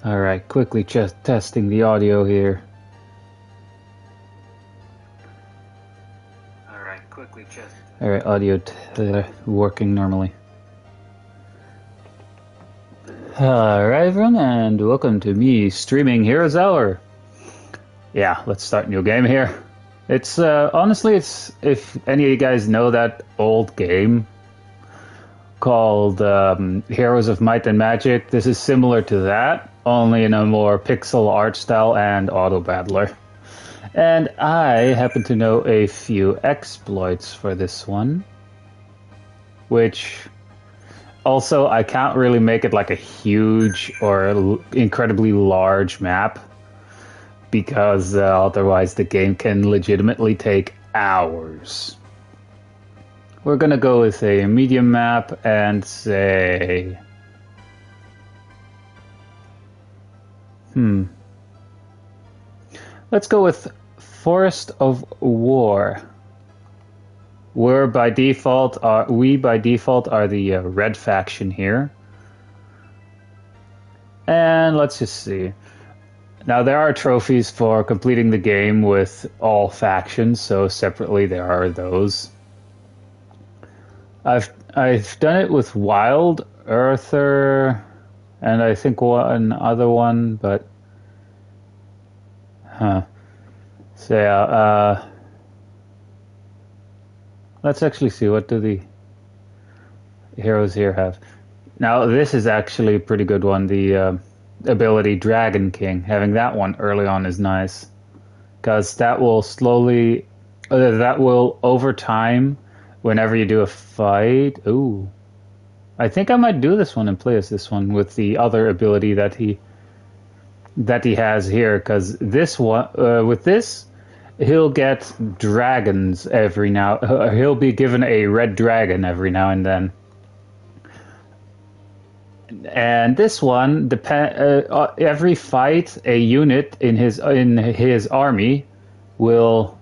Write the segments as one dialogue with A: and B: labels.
A: Alright, quickly just testing the audio here. Alright, audio working normally. Alright everyone, and welcome to me streaming Heroes Hour. Yeah, let's start a new game here. It's, honestly, it's, if any of you guys know that old game called Heroes of Might and Magic, this is similar to that, only in a more pixel art style and auto battler. And I happen to know a few exploits for this one, which also I can't really make it like a huge or incredibly large map because otherwise the game can legitimately take hours. We're gonna go with a medium map and say... Let's go with Forest of War. We by default are the red faction here. And let's just see. Now there are trophies for completing the game with all factions, so separately there are those. I've done it with Wild, Earther, and I think one other one, but so yeah, let's actually see, what do the heroes here have? Now this is actually a pretty good one, the ability Dragon King. Having that one early on is nice, because that will slowly, that will over time, whenever you do a fight. Ooh, I think I might do this one and play as this one with the other ability that he has here, because this one, with this, he'll get dragons every now. He'll be given a red dragon every now and then. And this one, every fight, a unit in his army will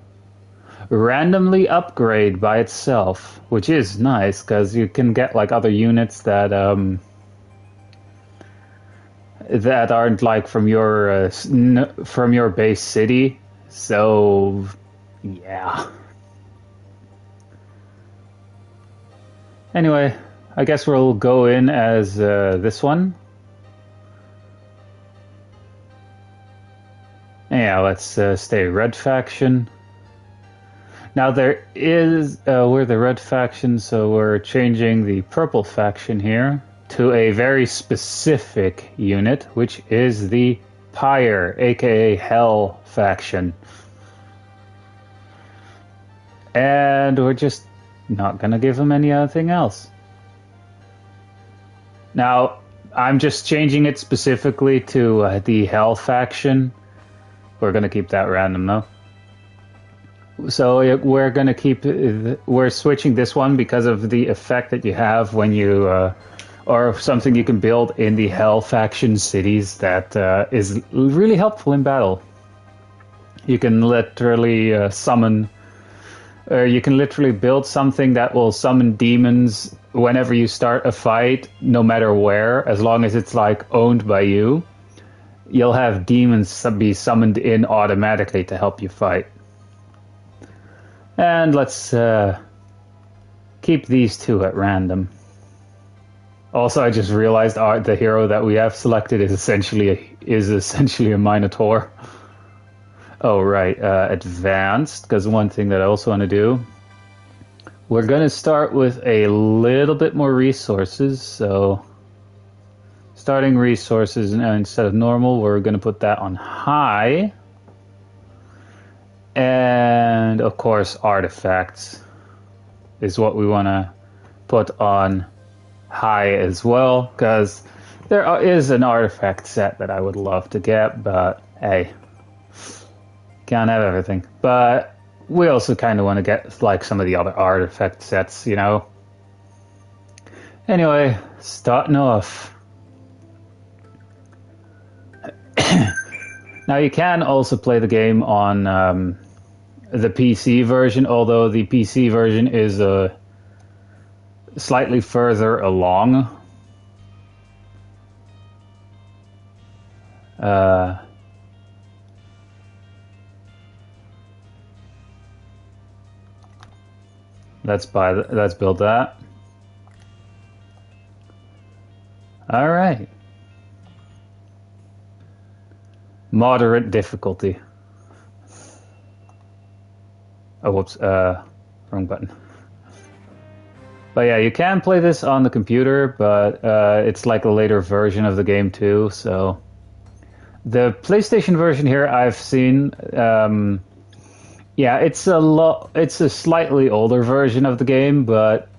A: randomly upgrade by itself, which is nice because you can get like other units that that aren't like from your base city. So yeah. Anyway, I guess we'll go in as this one. Yeah, let's stay red faction. Now there is, we're the red faction, so we're changing the purple faction here to a very specific unit, which is the Pyre, aka Hell faction. And we're just not gonna give them anything else. Now, I'm just changing it specifically to the Hell faction. We're gonna keep that random though. So we're gonna keep, we're switching this one because of the effect that you have when you, or something you can build in the Hell faction cities that is really helpful in battle. You can literally summon, or you can literally build something that will summon demons whenever you start a fight, no matter where, as long as it's like owned by you. You'll have demons be summoned in automatically to help you fight. And let's keep these two at random. Also, I just realized the hero that we have selected is essentially a Minotaur. Oh right, advanced, because one thing that I also want to do, we're going to start with a little bit more resources. So starting resources, instead of normal, we're going to put that on high. And of course, artifacts is what we want to put on high as well, because there is an artifact set that I would love to get, but hey, can't have everything. But we also kind of want to get like some of the other artifact sets, you know. Anyway, starting off. Now you can also play the game on the PC version, although the PC version is slightly further along. Uh, let's build that. All right. Moderate difficulty. Oh, whoops. Wrong button. But yeah, you can play this on the computer, but it's like a later version of the game too. So the PlayStation version here I've seen, yeah, it's a slightly older version of the game, but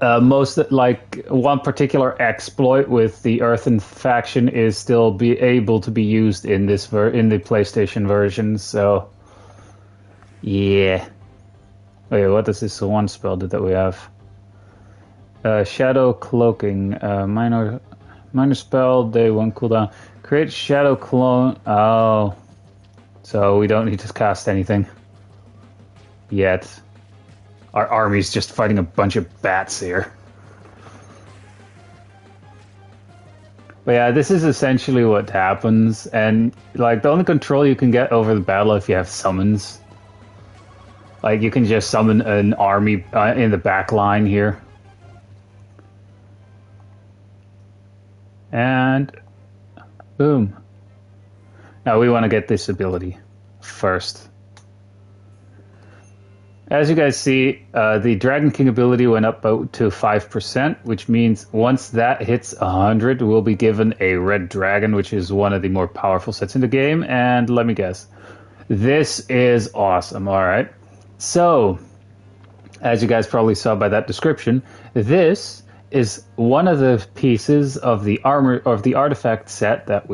A: most like one particular exploit with the Earthen faction is still be able to be used in this in the PlayStation version. So yeah. Wait, what does this one spell do that we have? Shadow Cloaking. Minor spell, day 1 cooldown. Create Shadow Clone. Oh. So we don't need to cast anything. Yet. Our army's just fighting a bunch of bats here. But yeah, this is essentially what happens. And like the only control you can get over the battle if you have summons. Like, you can just summon an army in the back line here. And boom. Now we want to get this ability first. As you guys see, the Dragon King ability went up to 5%, which means once that hits 100, we'll be given a red dragon, which is one of the more powerful sets in the game. And let me guess. This is awesome, alright. So, as you guys probably saw by that description, this is one of the pieces of the armor of the artifact set that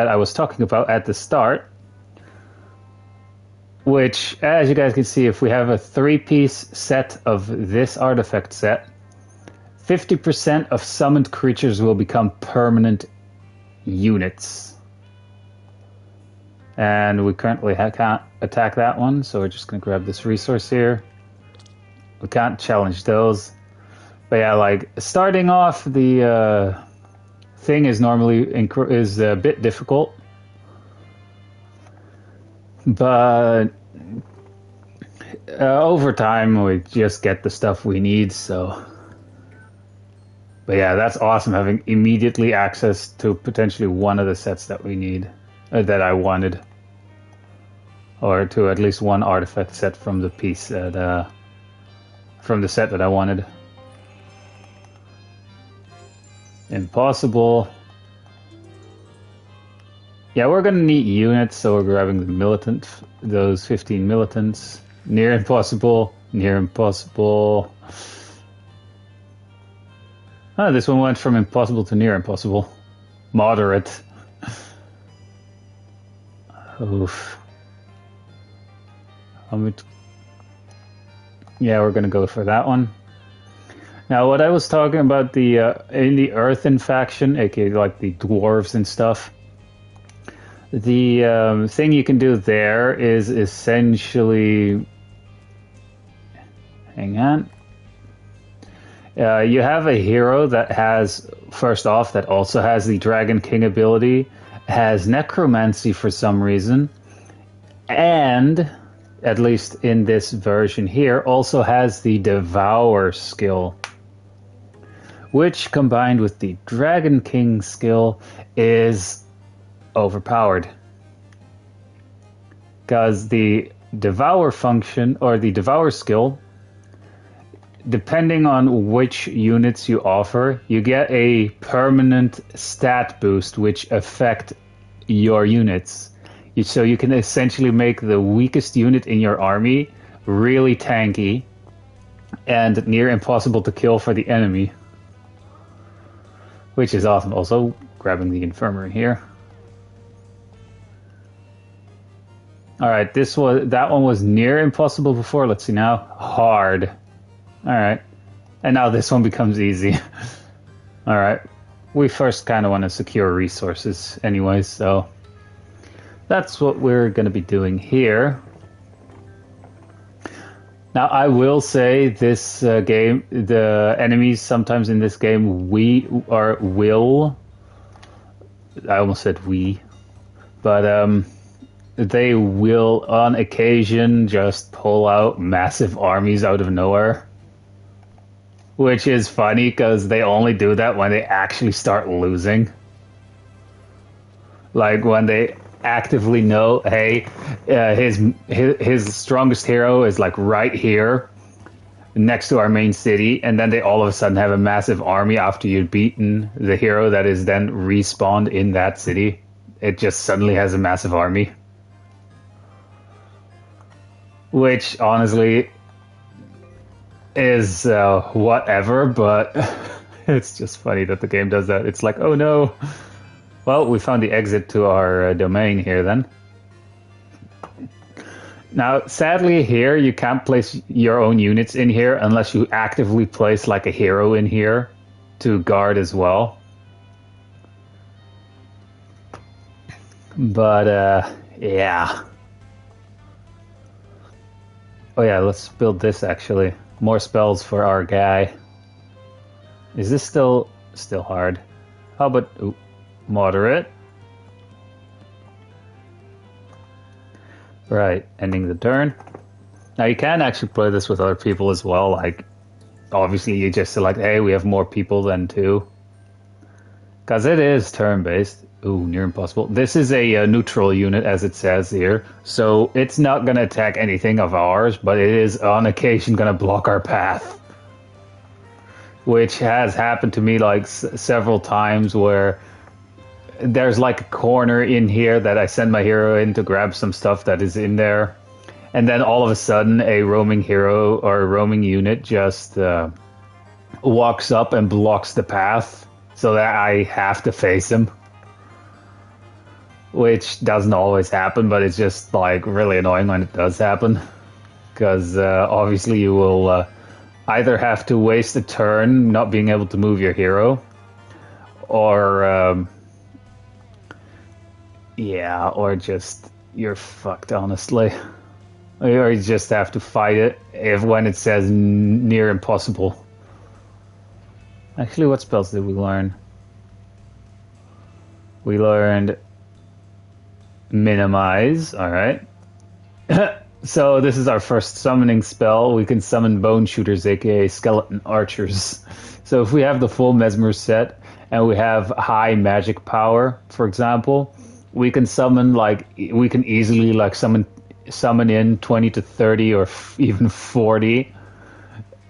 A: I was talking about at the start. Which, as you guys can see, if we have a 3-piece set of this artifact set, 50% of summoned creatures will become permanent units. And we currently can't attack that one, so we're just going to grab this resource here. We can't challenge those. But yeah, like, starting off, the thing is normally a bit difficult. But over time, we just get the stuff we need, so... But yeah, that's awesome, having immediately access to potentially one of the sets that we need. That I wanted, or to at least one artifact set from the piece that from the set that I wanted. Impossible. Yeah, we're gonna need units, so we're grabbing the militant, those 15 militants. Near impossible, near impossible. Oh, this one went from impossible to near impossible. Moderate. Oof. Yeah, we're gonna go for that one. Now, what I was talking about in the Earthen faction, aka like the dwarves and stuff, the thing you can do there is essentially, hang on. You have a hero that has, first off, that also has the Dragon King ability, has necromancy for some reason, and, at least in this version here, also has the Devour skill, which combined with the Dragon King skill is overpowered. Because the Devour function, or the Devour skill, depending on which units you offer, you get a permanent stat boost which affect your units. So you can essentially make the weakest unit in your army really tanky and near impossible to kill for the enemy. Which is awesome. Also, grabbing the infirmary here. Alright, that one was near impossible before. Let's see now. Hard. Alright. And now this one becomes easy. Alright. We first kind of want to secure resources anyways, so that's what we're going to be doing here. Now, I will say this game, the enemies sometimes in this game will I almost said we, but they will on occasion just pull out massive armies out of nowhere, which is funny because they only do that when they actually start losing. Like when they actively know, hey, his strongest hero is like right here next to our main city, and then they all of a sudden have a massive army after you've beaten the hero that is then respawned in that city. It just suddenly has a massive army. Which honestly is whatever, but it's just funny that the game does that. It's like, oh no. Well, we found the exit to our domain here then. Now, sadly here, you can't place your own units in here unless you actively place like a hero in here to guard as well. But, yeah. Oh yeah, let's build this actually. More spells for our guy. Is this still hard? How about moderate? Right, ending the turn. Now you can actually play this with other people as well. Like, obviously you just select, hey, we have more people than two. Because it is turn-based. Ooh, near impossible. This is a neutral unit, as it says here. So it's not going to attack anything of ours, but it is on occasion going to block our path. Which has happened to me like several times where there's like a corner in here that I send my hero in to grab some stuff that is in there. And then all of a sudden a roaming hero or a roaming unit just walks up and blocks the path so that I have to face him. Which doesn't always happen, but it's just like really annoying when it does happen. Because obviously you will either have to waste a turn not being able to move your hero, or yeah, or just you're fucked, honestly. Or you just have to fight it when it says near impossible. Actually, what spells did we learn? We learned minimize, alright. So this is our first summoning spell. We can summon bone shooters, aka skeleton archers. So if we have the full Mesmer set and we have high magic power, for example, we can summon we can easily summon in 20 to 30 or even 40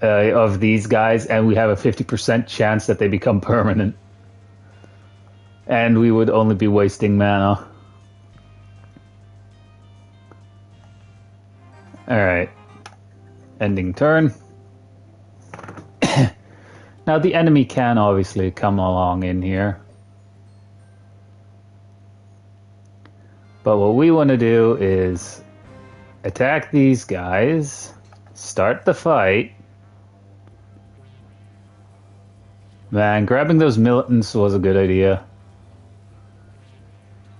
A: of these guys, and we have a 50% chance that they become permanent. And we would only be wasting mana. Alright. Ending turn. Now the enemy can obviously come along in here. But what we want to do is attack these guys, start the fight. Man, grabbing those militants was a good idea.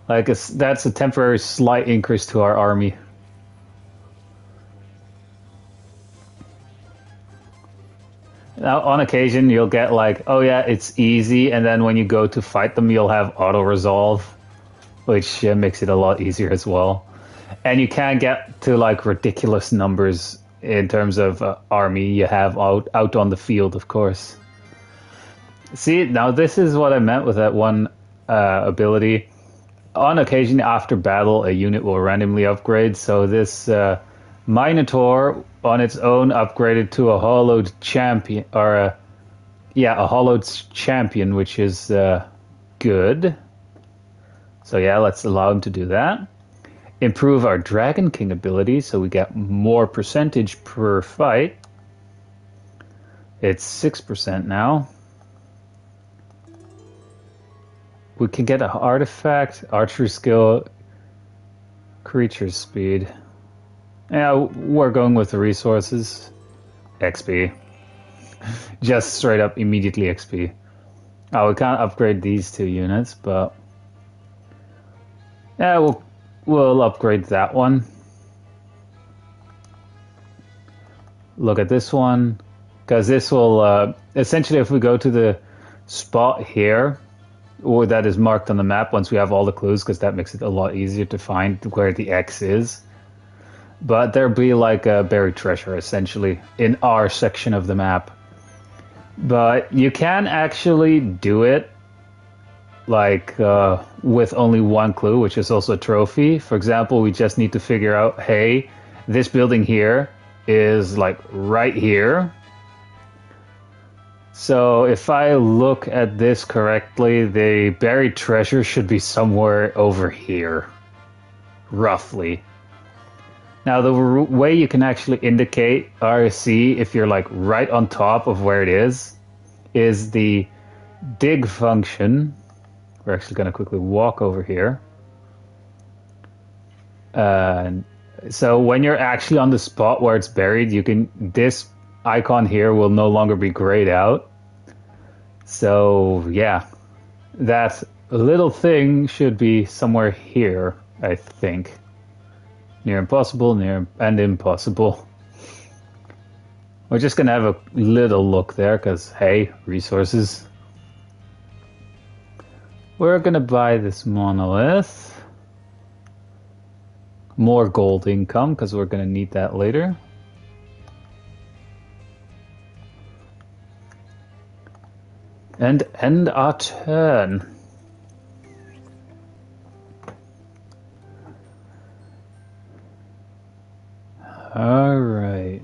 A: Like, that's a temporary slight increase to our army. Now, on occasion, you'll get like, oh yeah, it's easy, and then when you go to fight them, you'll have auto-resolve, which makes it a lot easier as well. And you can get to like ridiculous numbers in terms of army you have out on the field, of course. See, now this is what I meant with that one ability. On occasion, after battle, a unit will randomly upgrade, so this Minotaur on its own upgraded to a hollowed champion, or a hollowed champion, which is good. So yeah, let's allow him to do that. Improve our Dragon King ability, so we get more percentage per fight. It's 6% now. We can get an artifact, archery skill, creature speed. Yeah, we're going with the resources. XP. Just straight up immediately XP. Oh, we can't upgrade these two units, but yeah, we'll upgrade that one. Look at this one, because this will essentially, if we go to the spot here, or that is marked on the map once we have all the clues, because that makes it a lot easier to find where the X is. But there'll be like a buried treasure, essentially, in our section of the map. But you can actually do it like with only one clue, which is also a trophy. For example, we just need to figure out, hey, this building here is like right here. So if I look at this correctly, the buried treasure should be somewhere over here, roughly. Now, the way you can actually indicate RC if you're like right on top of where it is the dig function. We're actually going to quickly walk over here. So when you're actually on the spot where it's buried, this icon here will no longer be grayed out. So yeah, that little thing should be somewhere here, I think. Near impossible, near and impossible. We're just gonna have a little look there, because hey, resources. We're gonna buy this monolith. More gold income, because we're gonna need that later. And end our turn. All right.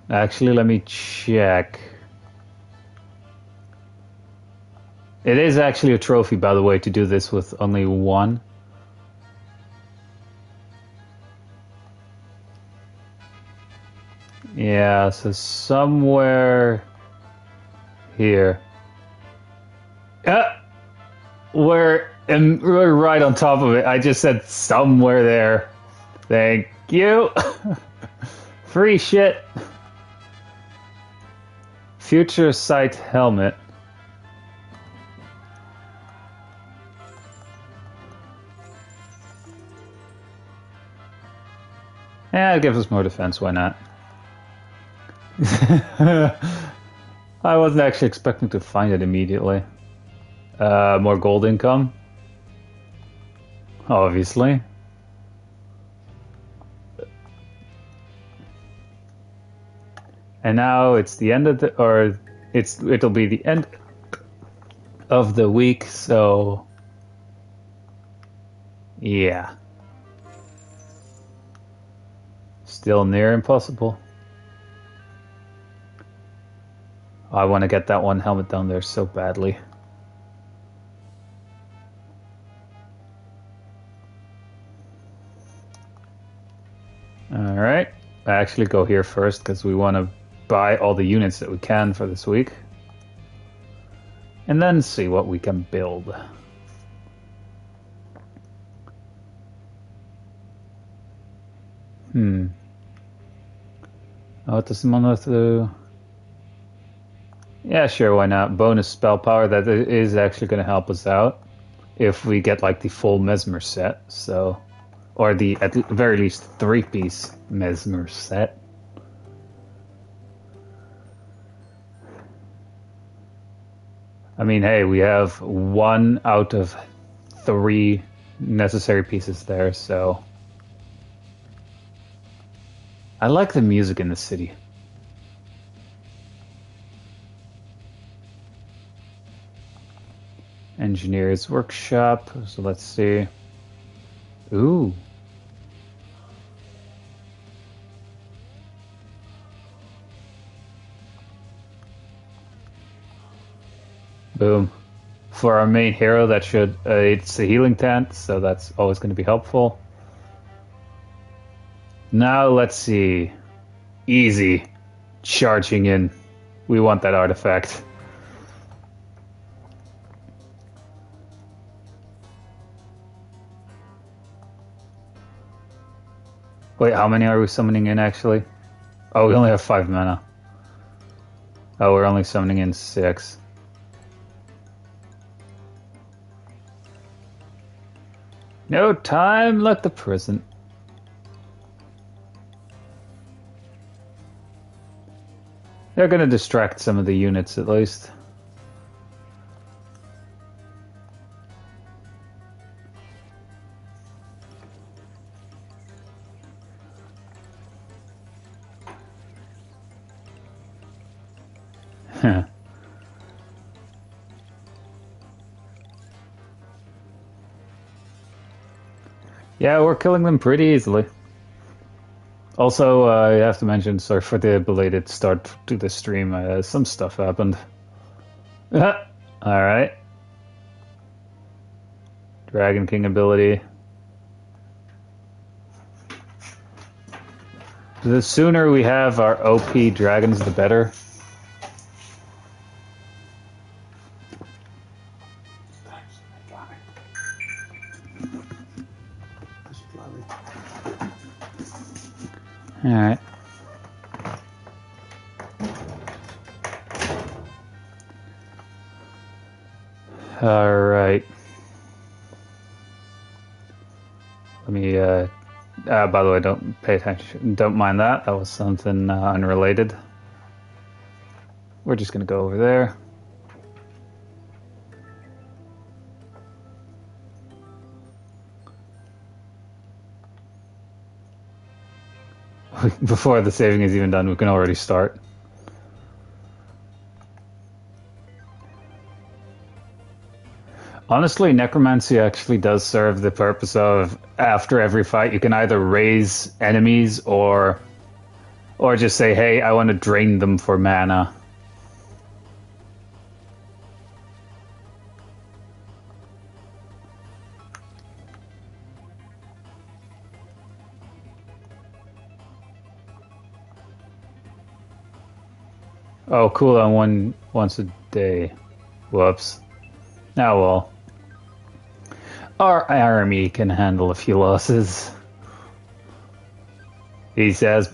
A: Actually, let me check. It is actually a trophy, by the way, to do this with only one. Yeah, so somewhere here. We're right on top of it. I just said somewhere there. Thank you. Free shit. Future sight helmet. Yeah, it gives us more defense, why not? I wasn't actually expecting to find it immediately. More gold income. Obviously. And now it's the end of it'll be the end of the week, so yeah. Still near impossible. I want to get that one helmet down there so badly. Alright, I actually go here first because we want to buy all the units that we can for this week. And then see what we can build. What does the monolith do? Yeah, sure, why not? Bonus spell power, that is actually going to help us out if we get like the full Mesmer set, so... Or the, at the very least, 3-piece Mesmer set. I mean, hey, we have 1 out of 3 necessary pieces there, so... I like the music in the city. Engineer's workshop, so let's see. Ooh. Boom. For our main hero, that should... it's a healing tent, so that's always going to be helpful. Now, let's see. Easy. Charging in. We want that artifact. Wait, how many are we summoning in, actually? Oh, we only have 5 mana. Oh, we're only summoning in 6. No time like the present. They're going to distract some of the units, at least. Yeah, we're killing them pretty easily. Also, I have to mention, sorry for the belated start to the stream. Some stuff happened. Alright. Dragon King ability. The sooner we have our OP dragons, the better. Alright. Alright. Let me, by the way, don't pay attention. Don't mind that. That was something unrelated. We're just gonna go over there. Before the saving is even done, we can already start. Honestly, necromancy actually does serve the purpose of, after every fight, you can either raise enemies or just say, hey, I want to drain them for mana. Oh, cooldown once a day. Whoops. Oh well. Our army can handle a few losses. He says,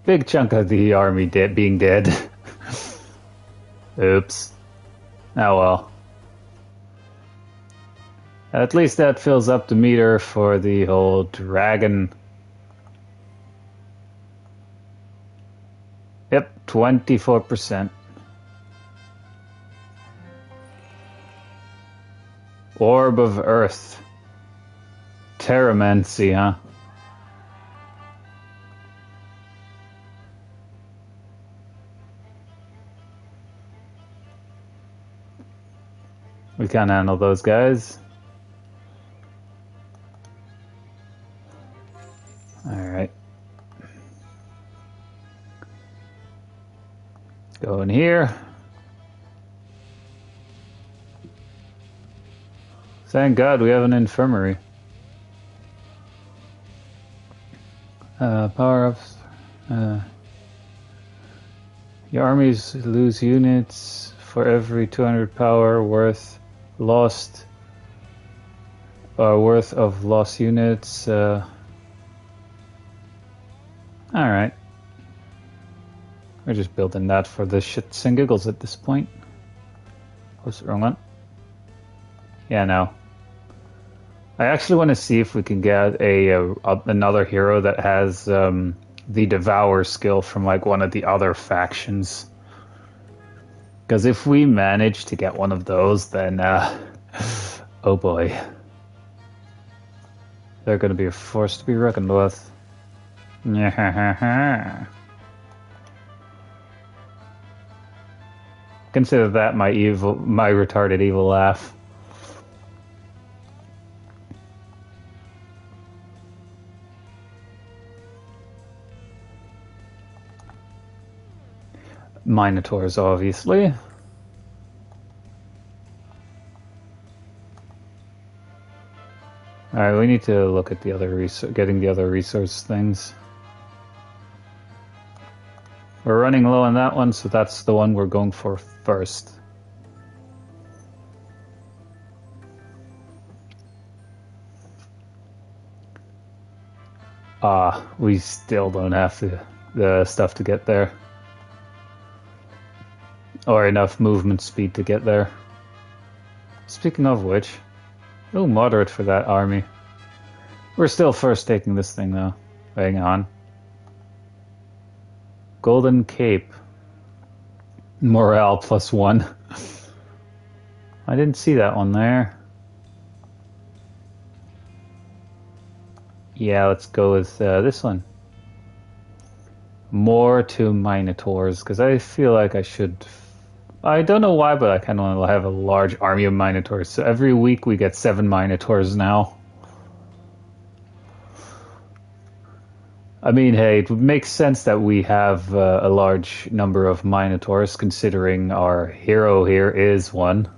A: big chunk of the army being dead. Oops. Oh well. At least that fills up the meter for the whole dragon. Yep, 24%. Orb of Earth. Terramancy, huh? We can't handle those guys. Alright. Go in here. Thank God we have an infirmary. Power-ups. Your armies lose units for every 200 power worth lost. Worth of lost units. Alright. We're just building that for the shits and giggles at this point. What's the wrong one? Yeah, no. I actually want to see if we can get another hero that has the Devour skill from like one of the other factions. Because if we manage to get one of those, then oh boy, they're going to be a force to be reckoned with. Consider that my retarded evil laugh. Minotaurs, obviously. Alright, we need to look at the other getting the other resource things. We're running low on that one, so that's the one we're going for first. We still don't have the stuff to get there. Or enough movement speed to get there. Speaking of which, oh, moderate for that army. We're still first taking this thing though. Hang on. Golden Cape. Morale +1. I didn't see that one there. Yeah, let's go with this one. more to Minotaurs, because I feel like I should... I don't know why, but I kind of want to have a large army of Minotaurs. So every week we get 7 Minotaurs now. I mean, hey, it would make sense that we have a large number of Minotaurs, considering our hero here is one.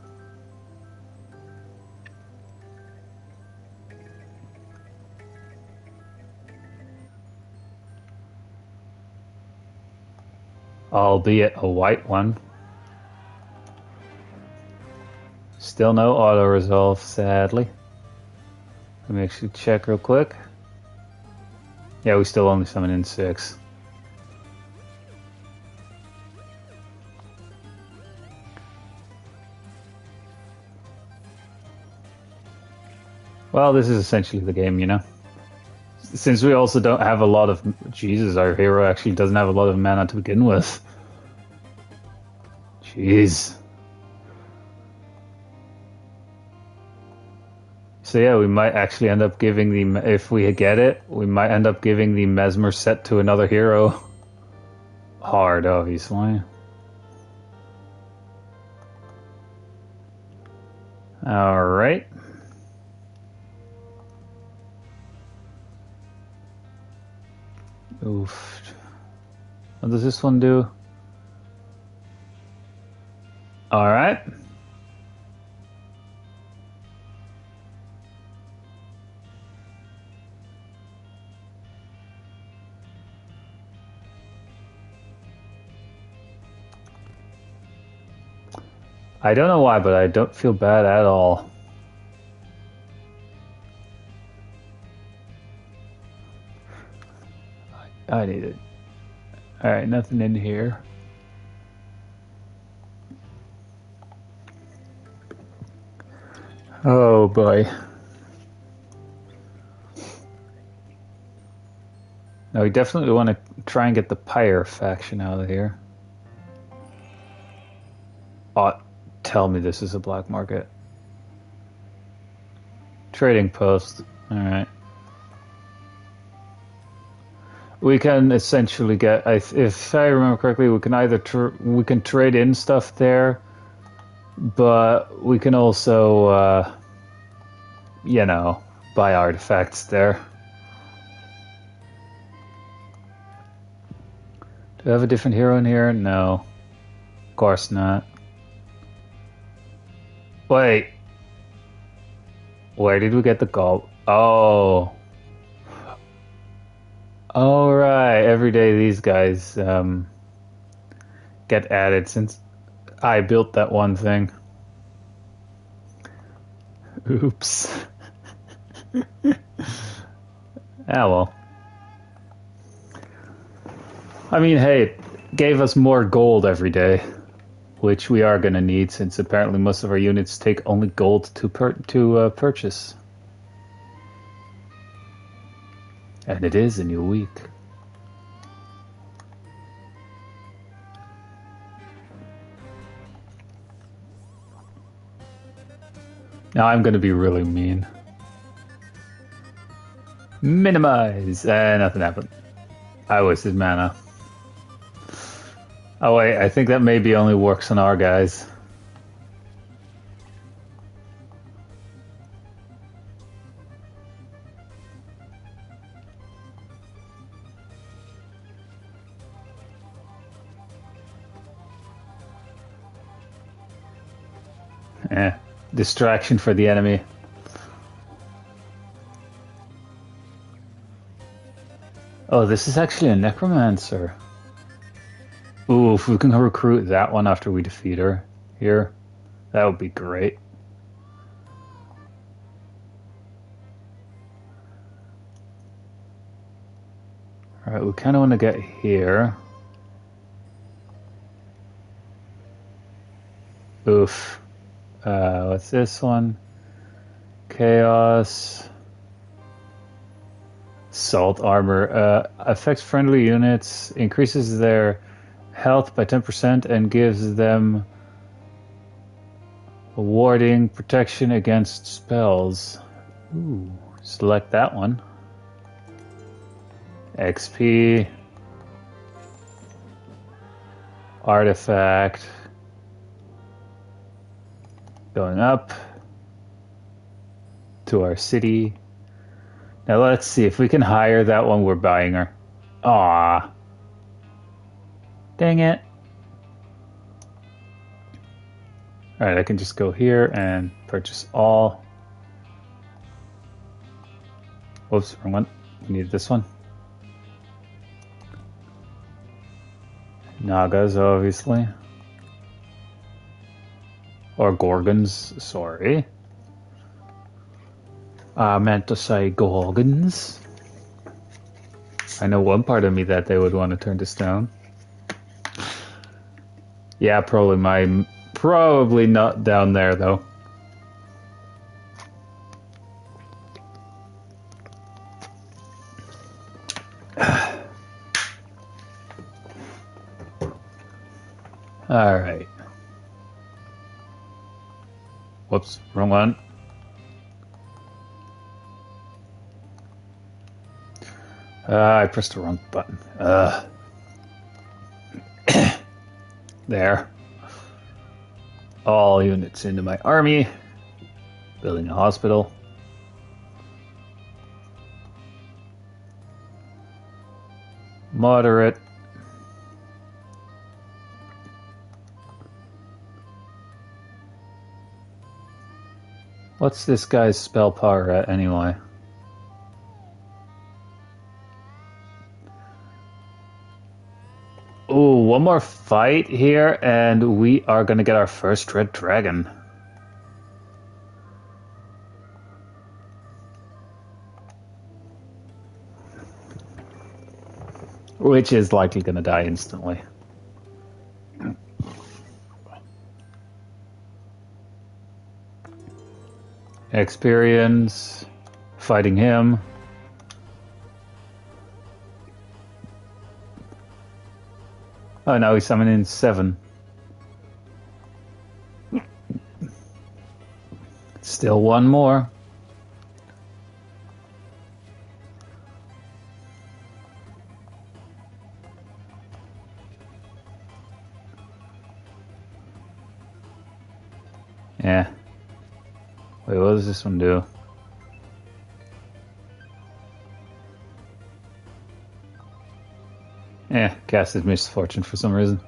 A: Albeit a white one. Still no auto-resolve, sadly. Let me actually check real quick. Yeah, we still only summon in 6. Well, this is essentially the game, you know? Since we also don't have a lot of... Jesus, our hero actually doesn't have a lot of mana to begin with. Jeez. So yeah, we might actually end up giving the... If we get it, we might end up giving the Mesmer set to another hero. Hard, obviously. Alright. Oof. What does this one do? Alright. I don't know why, but I don't feel bad at all. I need it. Alright, nothing in here. Oh boy. Now we definitely want to try and get the Pyre faction out of here. Oh, tell me this is a black market. Trading post. Alright. We can essentially get, if I remember correctly, we can either we can trade in stuff there, but we can also, you know, buy artifacts there. Do I have a different hero in here? No. Of course not. Wait. Where did we get the gold? Oh. Oh, right. Every day these guys get added since I built that one thing. Oops. Ah, well. I mean, hey, it gave us more gold every day, which we are going to need since apparently most of our units take only gold to purchase. And it is a new week. Now I'm going to be really mean. Minimize! Nothing happened. I wasted mana. Oh wait, I think that maybe only works on our guys. Distraction for the enemy. Oh, this is actually a necromancer. Ooh, if we can recruit that one after we defeat her here, that would be great. Alright, we kind of want to get here. Oof. What's this one? Chaos. Salt armor. Affects friendly units, increases their health by 10% and gives them warding protection against spells. Ooh, select that one. XP. Artifact. Going up to our city. Now let's see if we can hire that one we're buying her. Aw. Dang it. Alright, I can just go here and purchase all. Whoops, wrong one. We need this one. Nagas, obviously. Or Gorgons, sorry. I meant to say Gorgons. I know one part of me that they would want to turn to stone. Yeah, probably not down there though. All right. Whoops, wrong one. I pressed the wrong button. There. All units into my army. Building a hospital. Moderate. What's this guy's spell power at anyway? Ooh, one more fight here, and we are gonna get our first red dragon. Which is likely gonna die instantly. Experience fighting him. Oh, now he's summoning 7. Still one more. Yeah. Wait, what does this one do? Yeah, casted Misfortune for some reason.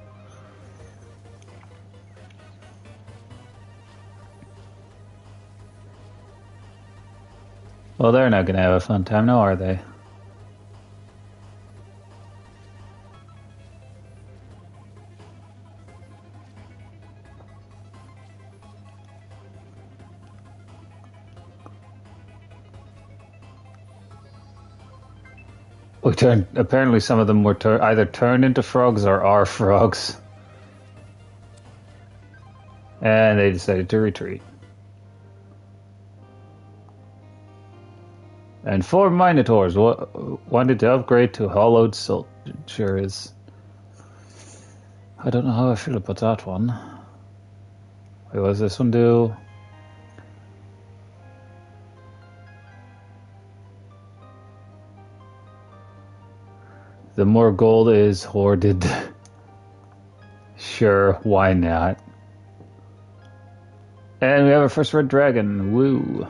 A: Well, they're not gonna have a fun time now, are they? Apparently some of them were either turned into frogs or are frogs. And they decided to retreat. And 4 Minotaurs wanted to upgrade to Hollowed Silt. Sure is. I don't know how I feel about that one. Wait, what does this one do? The more gold is hoarded. Sure, why not? And we have our first red dragon. Woo.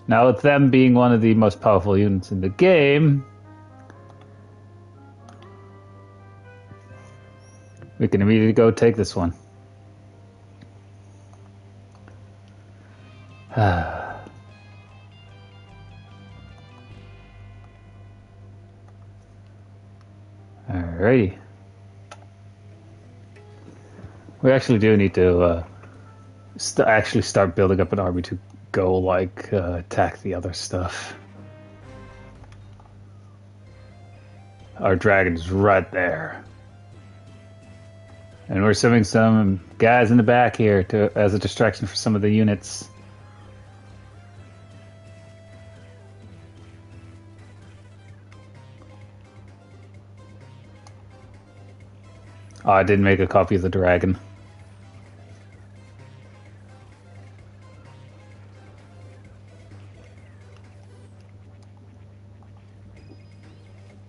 A: Now, with them being one of the most powerful units in the game, we can immediately go take this one. Alrighty. We actually do need to actually start building up an army to go, like, attack the other stuff. Our dragon's right there. And we're sending some guys in the back here as a distraction for some of the units. Oh, I didn't make a copy of the dragon.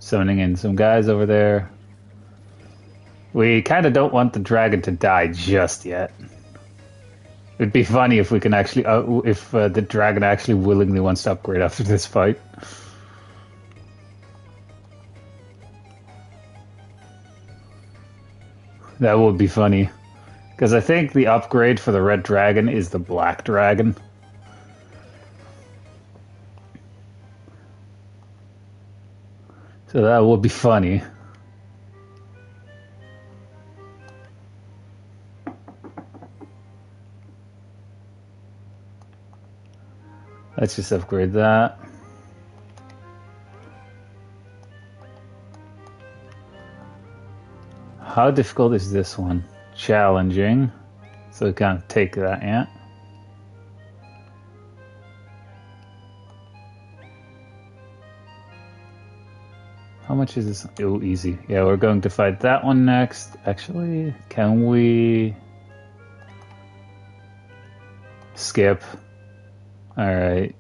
A: Summoning in some guys over there. We kind of don't want the dragon to die just yet. It'd be funny if we can actually, if the dragon actually willingly wants to upgrade after this fight. That would be funny. Because I think the upgrade for the red dragon is the black dragon. So that would be funny. Let's just upgrade that. How difficult is this one? Challenging. So we can't take that yet. How much is this? Oh, easy. Yeah, we're going to fight that one next. Actually, can we skip? Alright.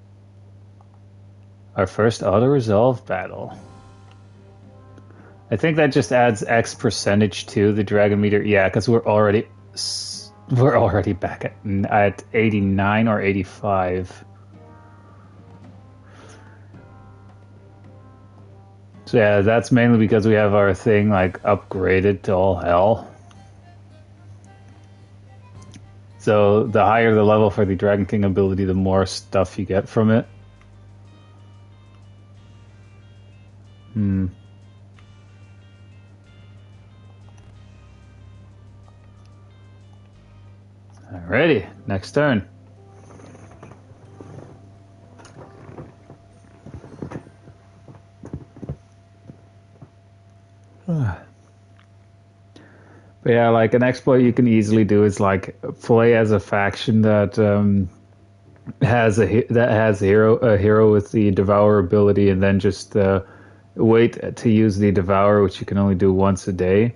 A: Our first auto-resolve battle. I think that just adds X percentage to the dragon meter. Yeah, because we're already back at 89 or 85. So yeah, that's mainly because we have our thing like upgraded to all hell. So the higher the level for the Dragon King ability, the more stuff you get from it. Alrighty, next turn. But yeah, like an exploit you can easily do is like play as a faction that has a hero with the Devour ability, and then just wait to use the Devour, which you can only do once a day,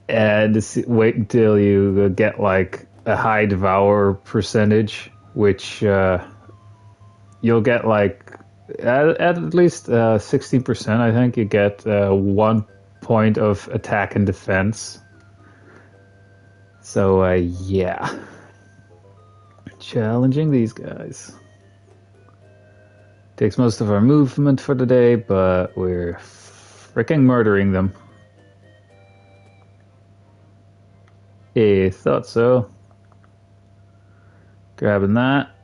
A: and wait until you get like a high Devour percentage, which you'll get like at least 16%. I think you get 1 point of attack and defense. So yeah, challenging these guys takes most of our movement for the day, but we're freaking murdering them. Thought so. Grabbing that,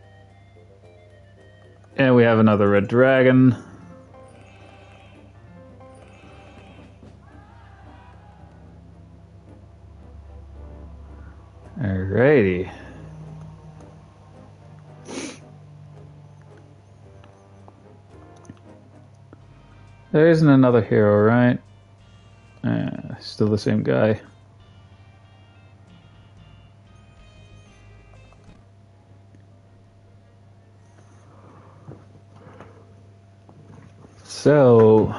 A: and we have another red dragon. Alrighty. There isn't another hero, right? Still the same guy. So,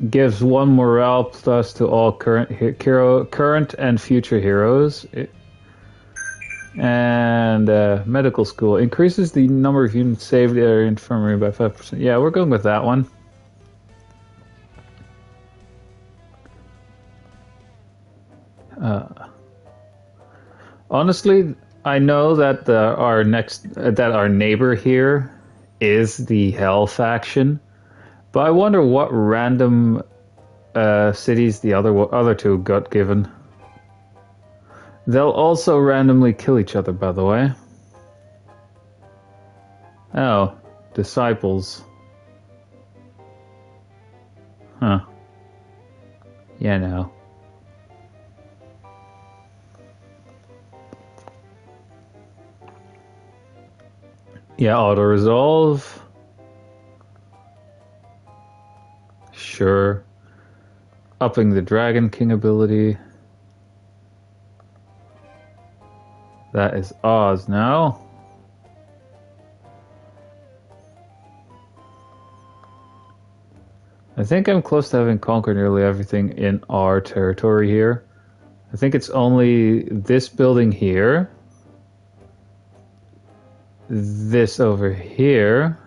A: gives 1 morale plus to all current and future heroes. And medical school increases the number of units saved at our infirmary by 5%. Yeah, we're going with that one. Honestly, I know that our neighbor here is the Hell faction, but I wonder what random cities the other two got given. They'll also randomly kill each other, by the way. Oh, disciples. Huh. Yeah, no. Yeah, auto-resolve. Sure. Upping the Dragon King ability. That is Oz now. I think I'm close to having conquered nearly everything in our territory here. I think it's only this building here. This over here.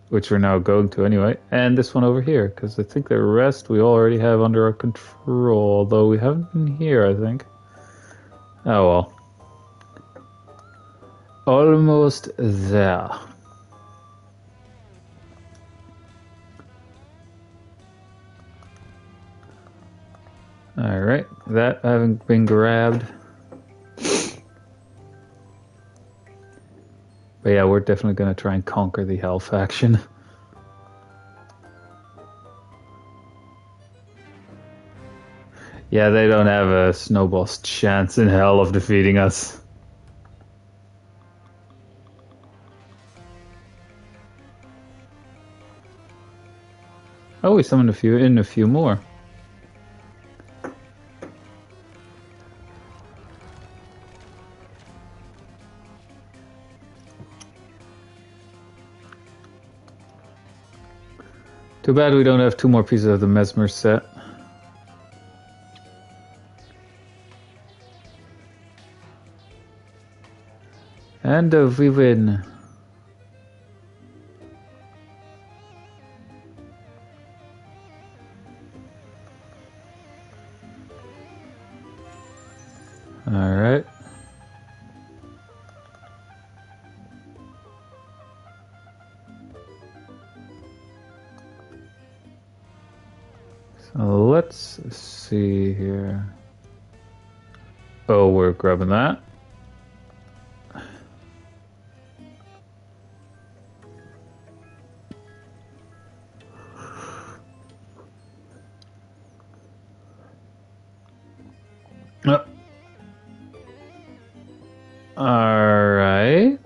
A: which we're now going to anyway, and this one over here, because I think the rest we already have under our control, although we haven't been here, I think. Oh well. Almost there. Alright, that having been grabbed. But yeah, we're definitely going to try and conquer the Hell faction. Yeah, they don't have a snowball's chance in hell of defeating us. Oh, we summoned a few more. Too bad we don't have two more pieces of the Mesmer set. And we win. Alright. So let's see here. Oh, we're grabbing that. Alright.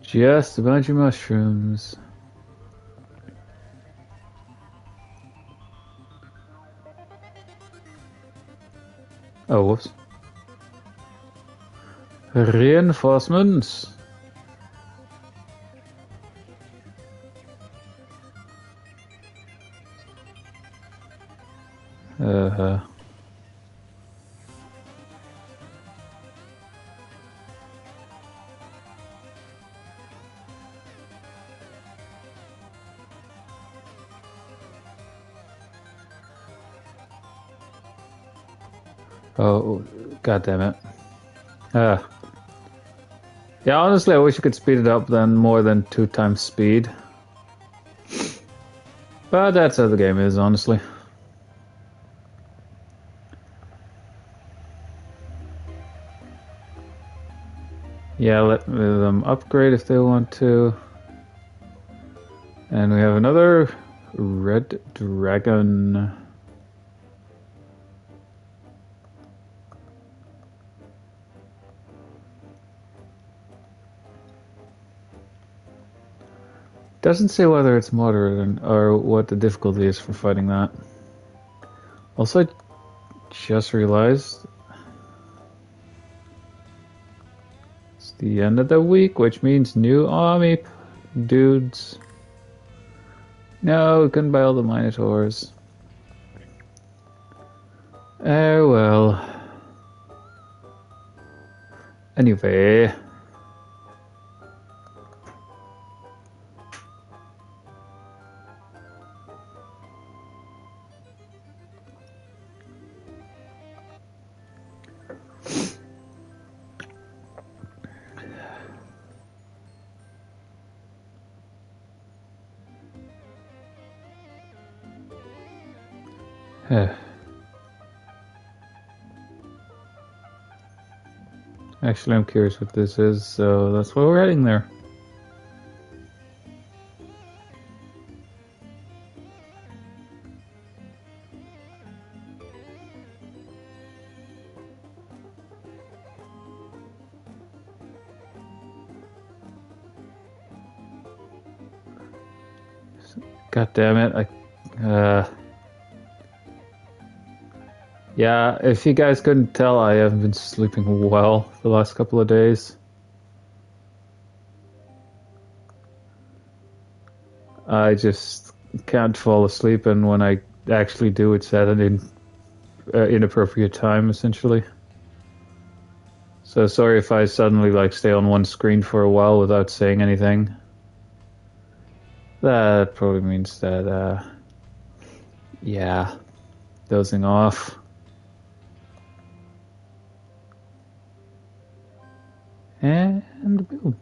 A: Just a bunch of mushrooms. Oh, whoops. Reinforcements. Uh-huh. Oh, god damn it. Yeah, honestly, I wish you could speed it up then more than 2 times speed. But that's how the game is, honestly. Yeah, let them upgrade if they want to. And we have another red dragon. Doesn't say whether it's moderate or what the difficulty is for fighting that. Also, I just realized it's the end of the week, which means new army dudes. No, we couldn't buy all the Minotaurs. Oh well. Anyway. Actually, I'm curious what this is, so that's why we're heading there. God damn it. Yeah, if you guys couldn't tell, I haven't been sleeping well the last couple of days. I just can't fall asleep, and when I actually do, it's at an inappropriate time, essentially. So sorry if I suddenly like stay on one screen for a while without saying anything. That probably means that, yeah, dozing off. And boom.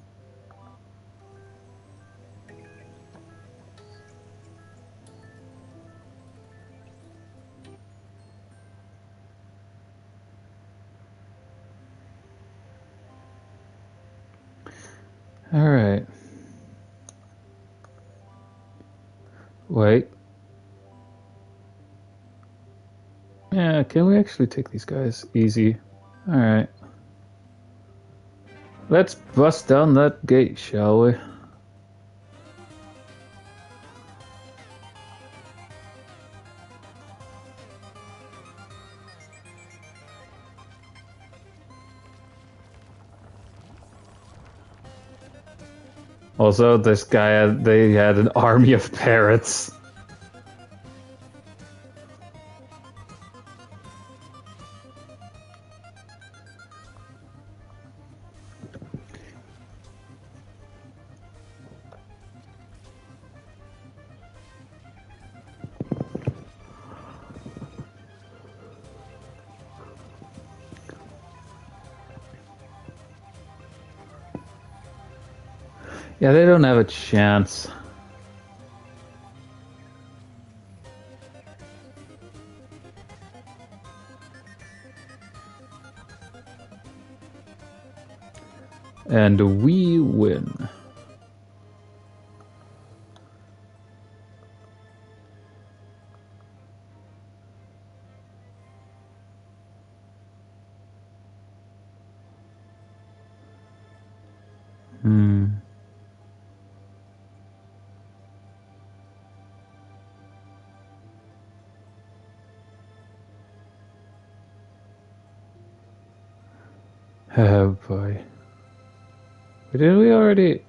A: All right. Wait. Yeah, can we actually take these guys easy? All right. Let's bust down that gate, shall we? Also, this guy, they had an army of parrots. Yeah, they don't have a chance. And we win. Hmm. Oh boy. Did we already?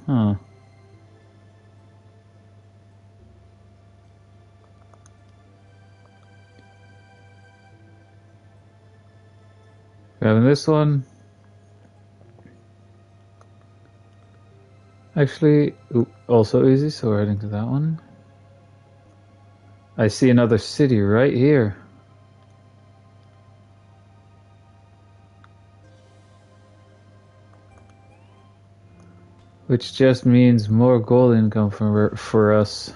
A: Huh. Having this one. Actually, also easy, so we're heading to that one. I see another city right here. Which just means more gold income for us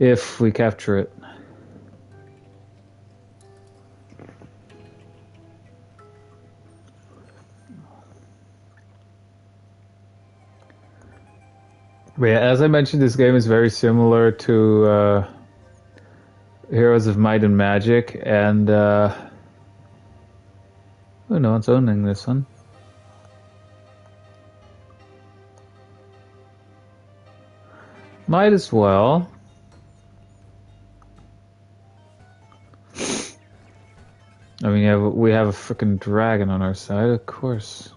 A: if we capture it. But yeah, as I mentioned, this game is very similar to Heroes of Might and Magic, and oh, no one's owning this one. Might as well. I mean, yeah, we have a freaking dragon on our side, of course.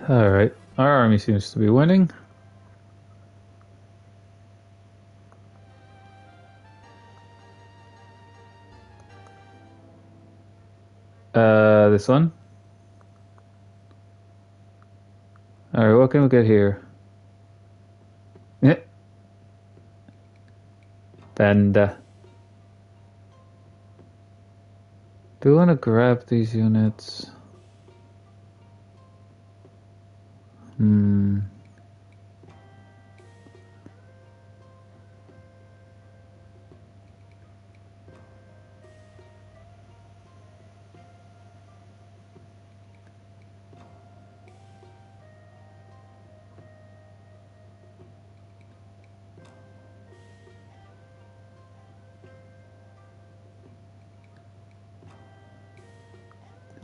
A: Alright, our army seems to be winning. This one. Alright, what can we get here? And, do we want to grab these units? Hmm.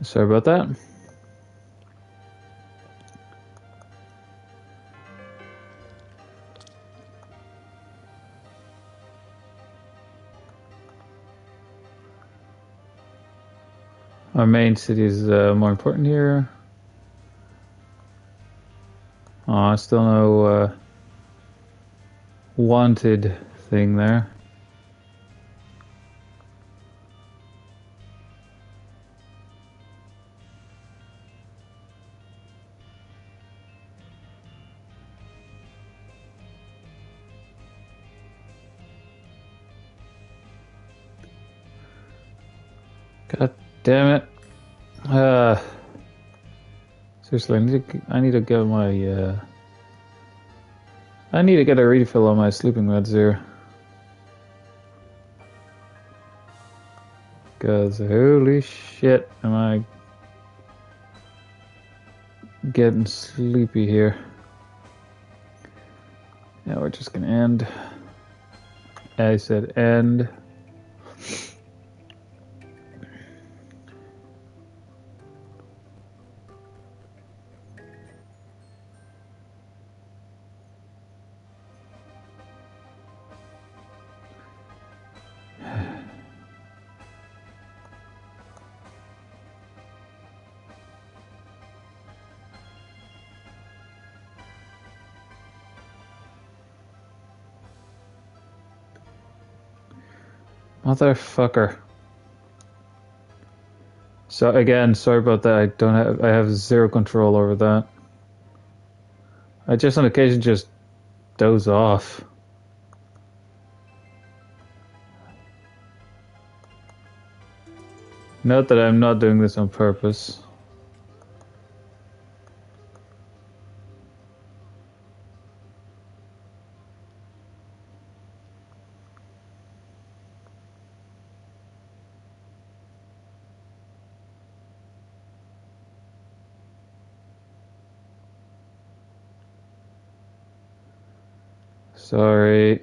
A: Sorry about that. Our main city is more important here. Oh, still no wanted thing there. God damn it. Seriously, I need to get my I need to get a refill on my sleeping meds here. Cause holy shit, am I getting sleepy here. Now we're just gonna end. I said end. Motherfucker. So again, sorry about that. I have zero control over that. I just on occasion just doze off. Note that I'm not doing this on purpose. Sorry.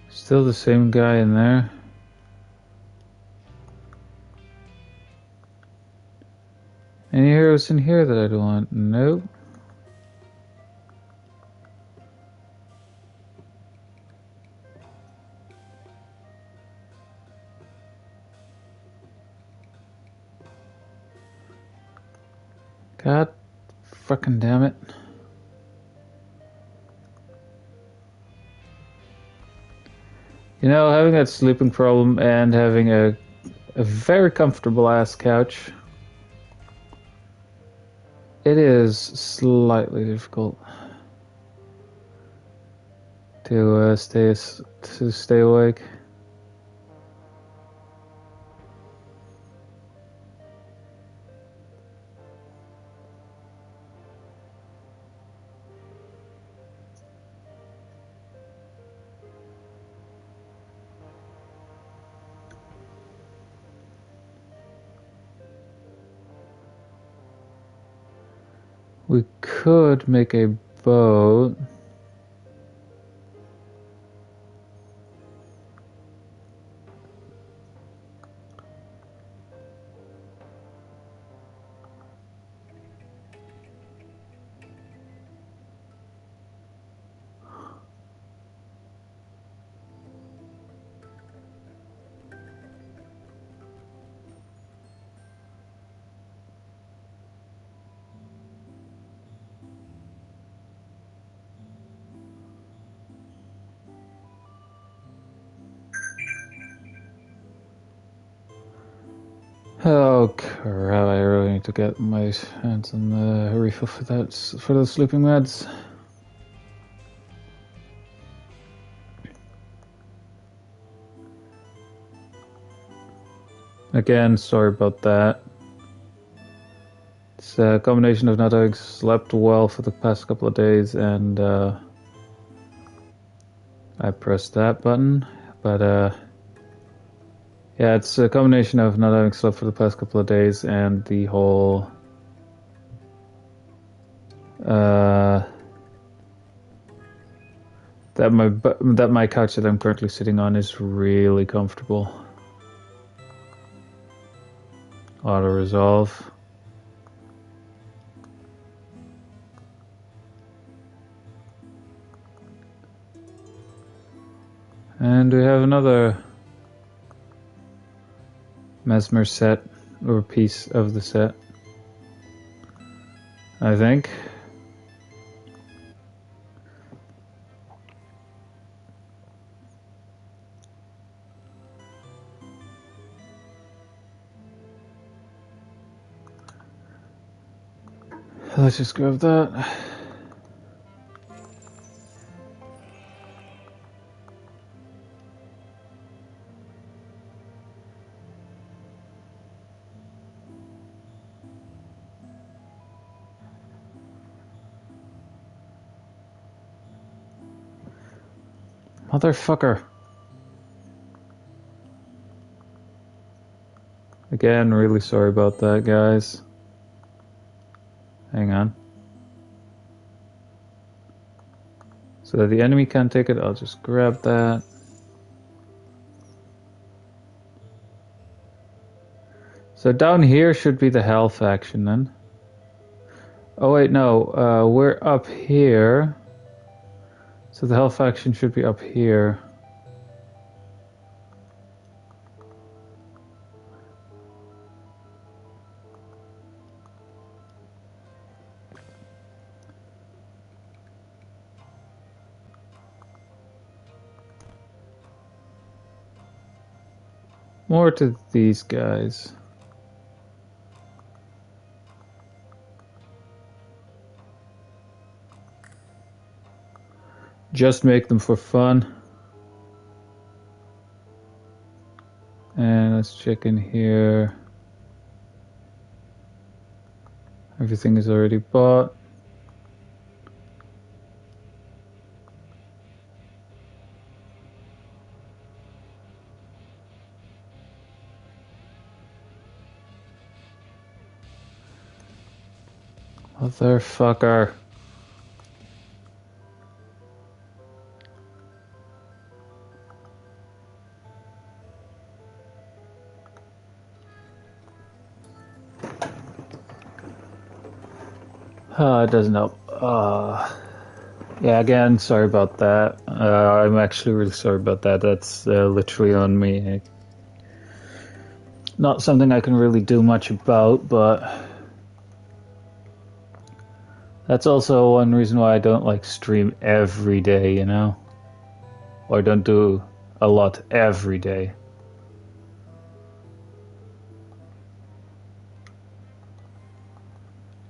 A: Still the same guy in there. Any heroes in here that I don't want? Nope. God fucking damn it. You know, having that sleeping problem and having a very comfortable ass couch, it is slightly difficult to stay awake. We could make a boat. Oh crap, I really need to get my hands on the refill for the sleeping meds. Again, sorry about that. It's a combination of not having slept well for the past couple of days and I pressed that button, but Yeah, it's a combination of not having slept for the past couple of days and the whole that my couch that I'm currently sitting on is really comfortable. Auto resolve. And we have another Mesmer set, or piece of the set, I think. Let's just grab that. Motherfucker. Again, really sorry about that, guys. Hang on. So that the enemy can't take it, I'll just grab that. So down here should be the Hell faction then. Oh wait, no, we're up here. So the Hell faction should be up here. More to these guys. Just make them for fun. And let's check in here. Everything is already bought. Motherfucker. It doesn't help. Yeah, again, sorry about that. I'm actually really sorry about that. That's literally on me. Not something I can really do much about, but that's also one reason why I don't like stream every day, you know? Or don't do a lot every day.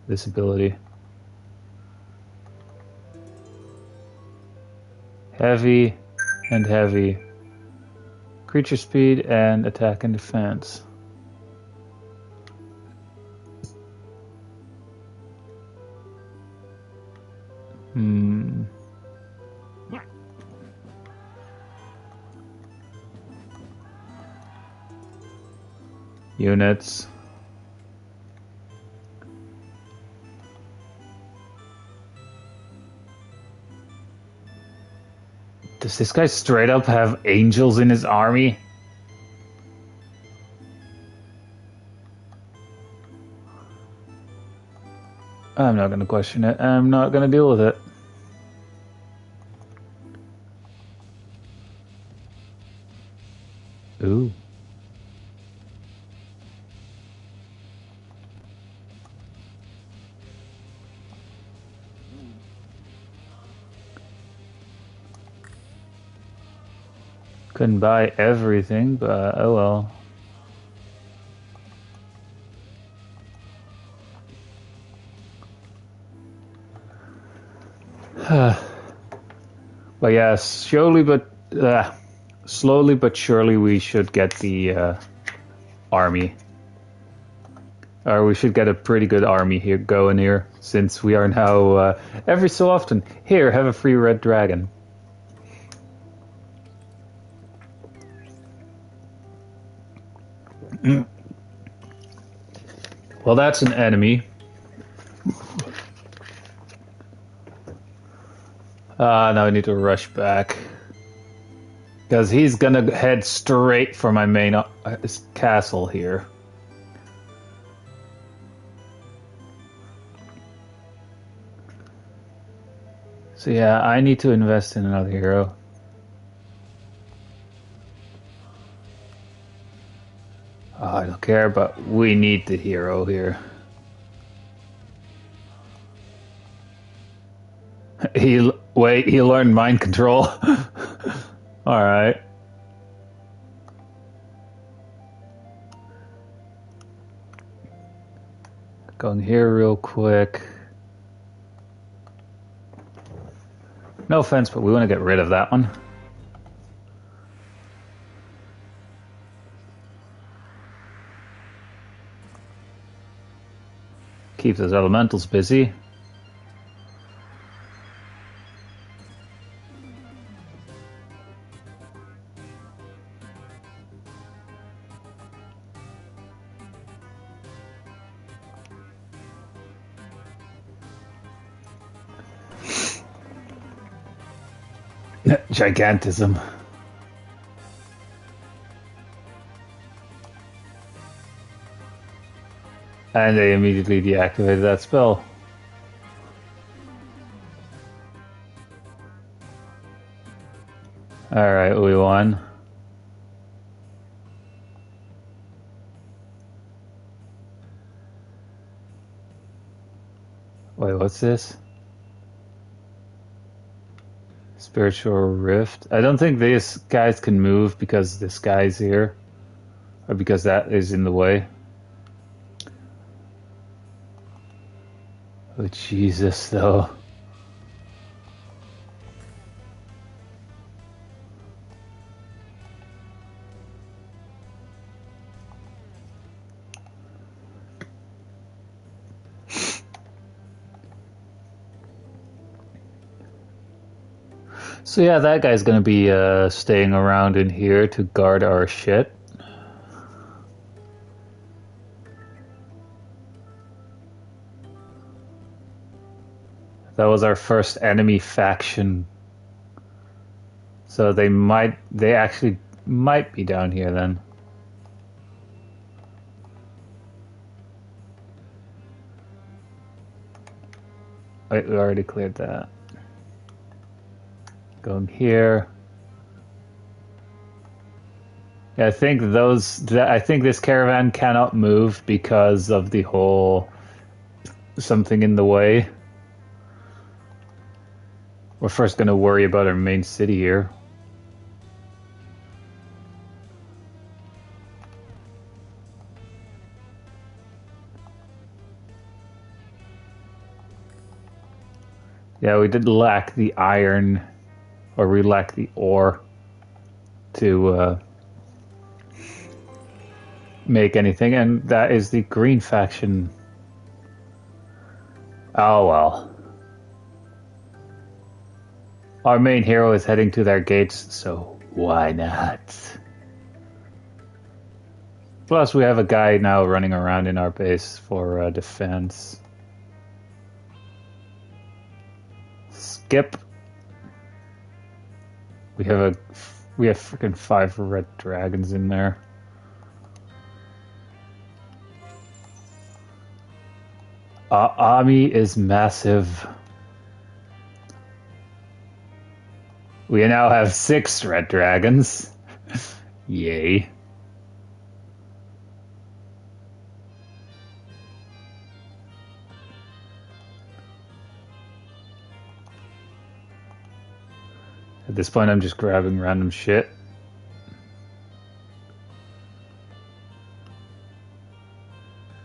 A: This ability. Heavy and heavy. Creature speed and attack and defense. Units. Does this guy straight up have angels in his army? I'm not gonna question it. I'm not gonna deal with it. Ooh. Couldn't buy everything, but oh well. But yeah, slowly but surely we should get the army. Or we should get a pretty good army here going here, since we are now every so often, here, have a free red dragon. Well, that's an enemy. Now I need to rush back. Because he's gonna head straight for my main castle here. So yeah, I need to invest in another hero. Oh, I don't care, but we need the hero here. He learned mind control. All right. Going here real quick. No offense, but we want to get rid of that one. Keep those elementals busy. Gigantism. And they immediately deactivated that spell. Alright, we won. Wait, what's this? Spiritual Rift. I don't think these guys can move because this guy's here. Or because that is in the way. Oh, Jesus, though. So yeah, that guy's gonna be staying around in here to guard our shit. That was our first enemy faction. So they actually might be down here then. Wait, we already cleared that. Going here. Yeah, I think this caravan cannot move because of the whole something in the way. We're first going to worry about our main city here. Yeah, we did lack the iron, or we lack the ore to make anything, and that is the green faction. Oh well. Our main hero is heading to their gates, so why not? Plus, we have a guy now running around in our base for defense. Skip. We have freaking 5 red dragons in there. Ami is massive. We now have 6 red dragons. Yay. At this point, I'm just grabbing random shit.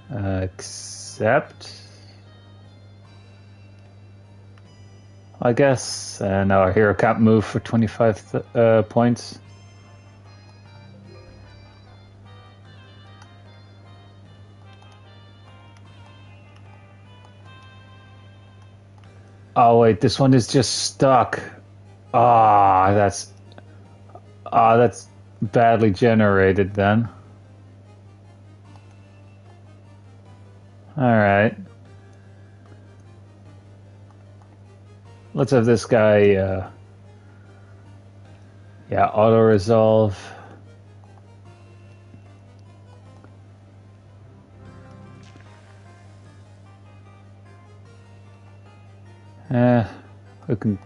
A: Except... I guess. Now our hero can't move for 25 points. Oh wait, this one is just stuck. That's badly generated then. Alright. Let's have this guy, yeah, auto-resolve. We can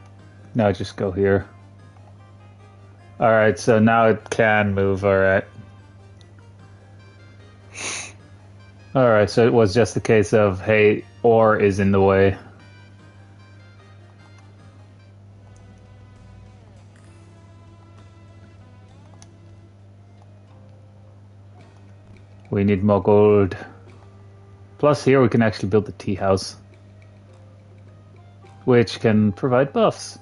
A: now just go here. Alright, so now it can move, alright. Alright, so it was just a case of, hey, ore is in the way. We need more gold. Plus here we can actually build the tea house, which can provide buffs.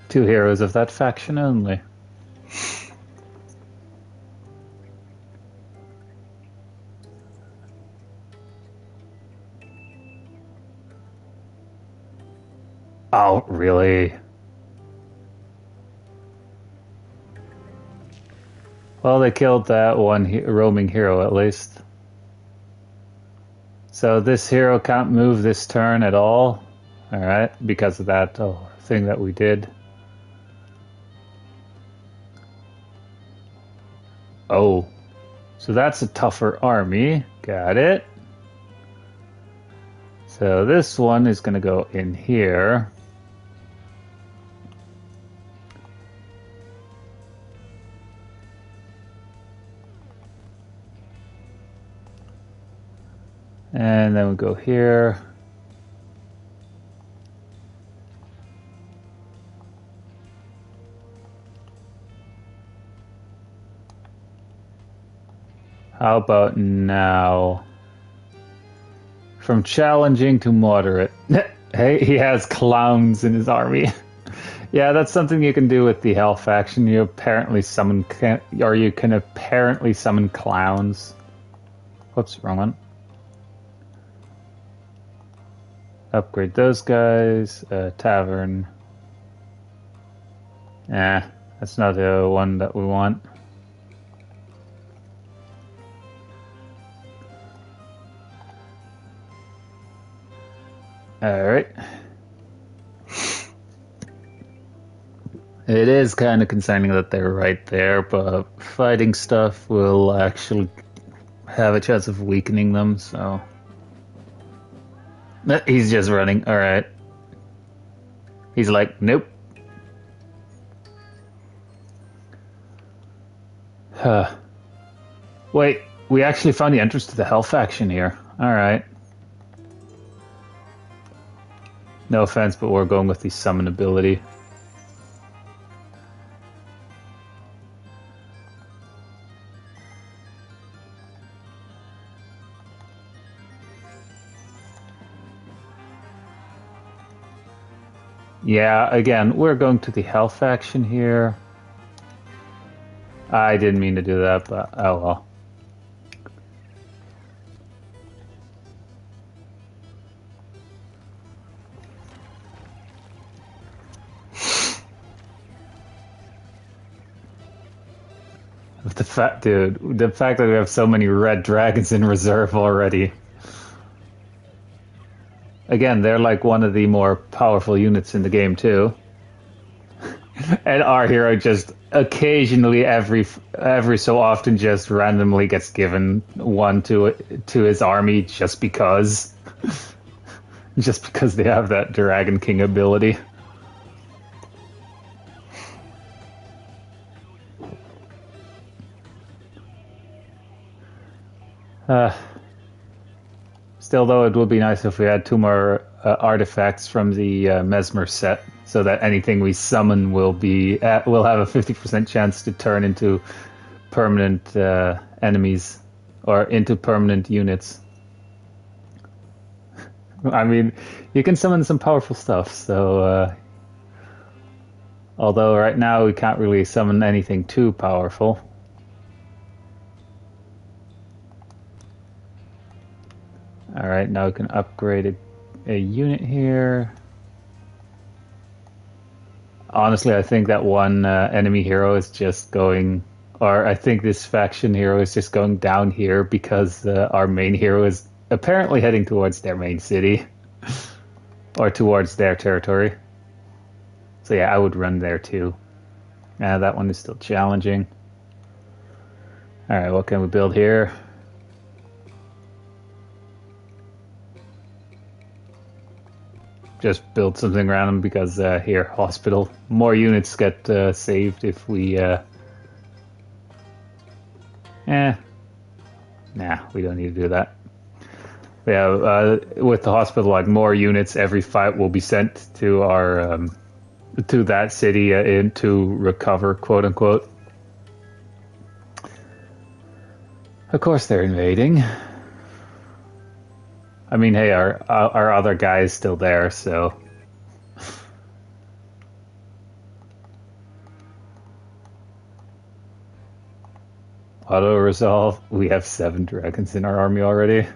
A: Two heroes of that faction only. Oh, really? Well, they killed that one roaming hero at least. So this hero can't move this turn at all. Alright, because of that thing that we did. Oh, so that's a tougher army. Got it. So this one is going to go in here. And then we go here. How about now? From challenging to moderate. Hey, he has clowns in his army. Yeah, that's something you can do with the Hell faction. You apparently summon, or you can apparently summon clowns. Whoops, wrong one. Upgrade those guys. Tavern. That's not the one that we want. Alright. It is kind of concerning that they're right there, but fighting stuff will actually have a chance of weakening them, so... He's just running, alright. He's like, nope. Wait, we actually found the entrance to the Hell faction here. Alright. No offense, but we're going with the summon ability. Yeah, again, we're going to the Hell faction here. I didn't mean to do that, but oh well. The fact, dude, the fact that we have so many red dragons in reserve already. Again, they're like one of the more powerful units in the game too. And our hero just occasionally, every so often, just randomly gets given one to his army just because, just because they have that Dragon King ability. Still, though, it would be nice if we had two more artifacts from the Mesmer set, so that anything we summon will have a 50% chance to turn into permanent enemies or into permanent units. I mean, you can summon some powerful stuff, so although right now we can't really summon anything too powerful. Alright, now we can upgrade a unit here. Honestly, I think that one enemy hero is just going, or I think this faction hero is just going down here because our main hero is apparently heading towards their main city or towards their territory. So yeah, I would run there too. That one is still challenging. All right, what can we build here? Just build something around them because here, hospital. More units get saved if we... Nah, we don't need to do that. But yeah, with the hospital, like more units every fight will be sent to our... to that city to recover, quote unquote. Of course they're invading. I mean, hey, our other guy is still there, so... Auto-resolve. We have 7 dragons in our army already.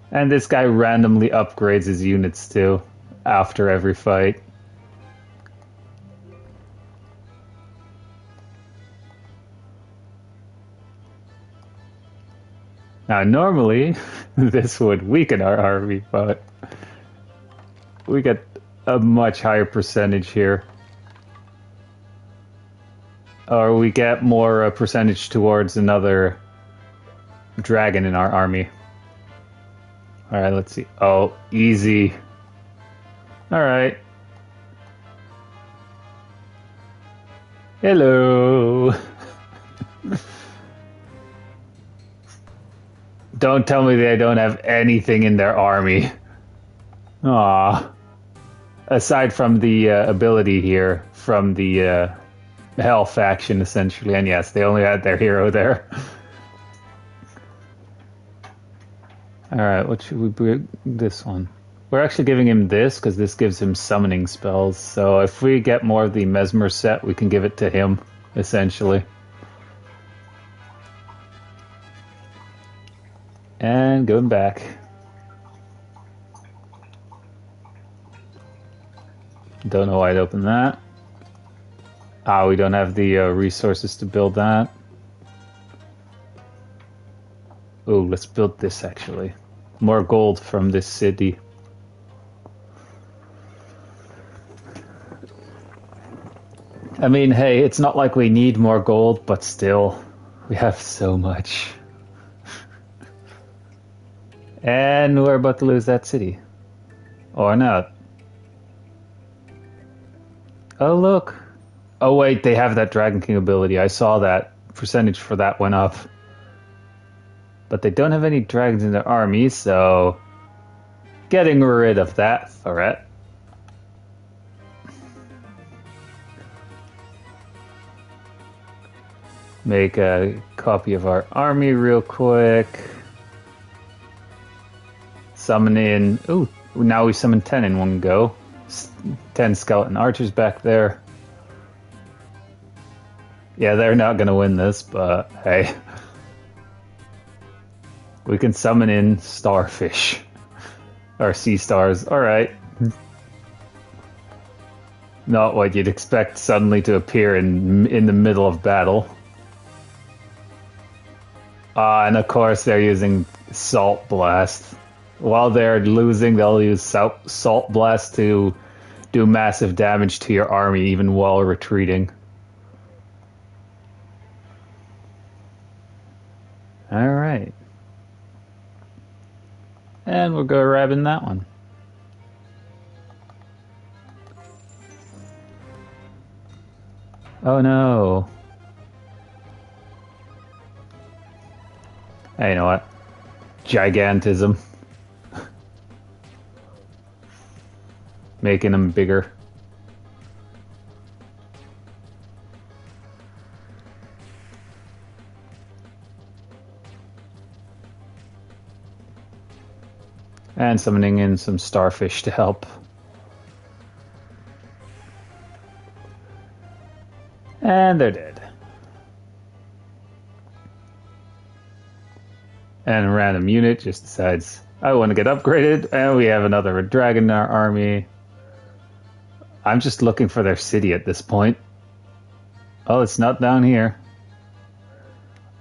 A: And this guy randomly upgrades his units too, after every fight. Now, normally, this would weaken our army, but we get a much higher percentage here. Or we get more percentage towards another dragon in our army. Alright, let's see. Oh, easy. Alright. Hello. Don't tell me they don't have anything in their army. Aww. Aside from the ability here from the Hell faction, essentially. And yes, they only had their hero there. Alright, what should we bring? This one. We're actually giving him this because this gives him summoning spells. So if we get more of the Mesmer set, we can give it to him, essentially. And going back. Don't know why I'd open that. Ah, we don't have the resources to build that. Oh, let's build this actually. More gold from this city. I mean, hey, it's not like we need more gold, but still, we have so much. And we're about to lose that city. Or not. Oh, look. Oh, wait, they have that Dragon King ability. I saw that. Percentage for that went up. But they don't have any dragons in their army, so... getting rid of that threat. Make a copy of our army real quick. Summon in... Ooh, now we summon 10 in one go. 10 skeleton archers back there. Yeah, they're not going to win this, but hey. We can summon in starfish. Or sea stars. Alright. Not what you'd expect suddenly to appear in the middle of battle. And of course they're using Salt Blast. While they're losing, they'll use Salt Blast to do massive damage to your army even while retreating. Alright. And we'll go grabbing that one. Oh no. Hey, you know what? Gigantism. Making them bigger. And summoning in some starfish to help. And they're dead. And a random unit just decides, I want to get upgraded, and we have another dragon in our army. I'm just looking for their city at this point. Oh, it's not down here.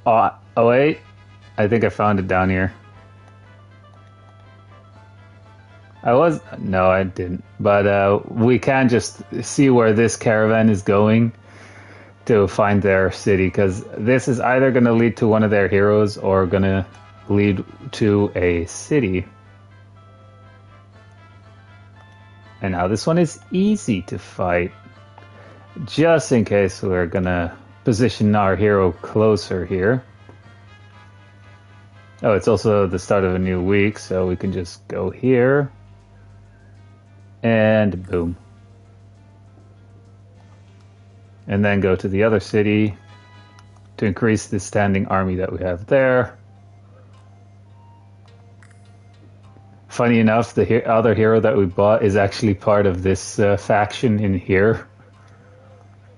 A: Oh wait. I think I found it down here. No, I didn't. But we can just see where this caravan is going to find their city, because this is either going to lead to one of their heroes or going to lead to a city. And now this one is easy to fight. Just in case, we're going to position our hero closer here. Oh, it's also the start of a new week, so we can just go here. And boom. And then go to the other city to increase the standing army that we have there. Funny enough, the other hero that we bought is actually part of this faction in here.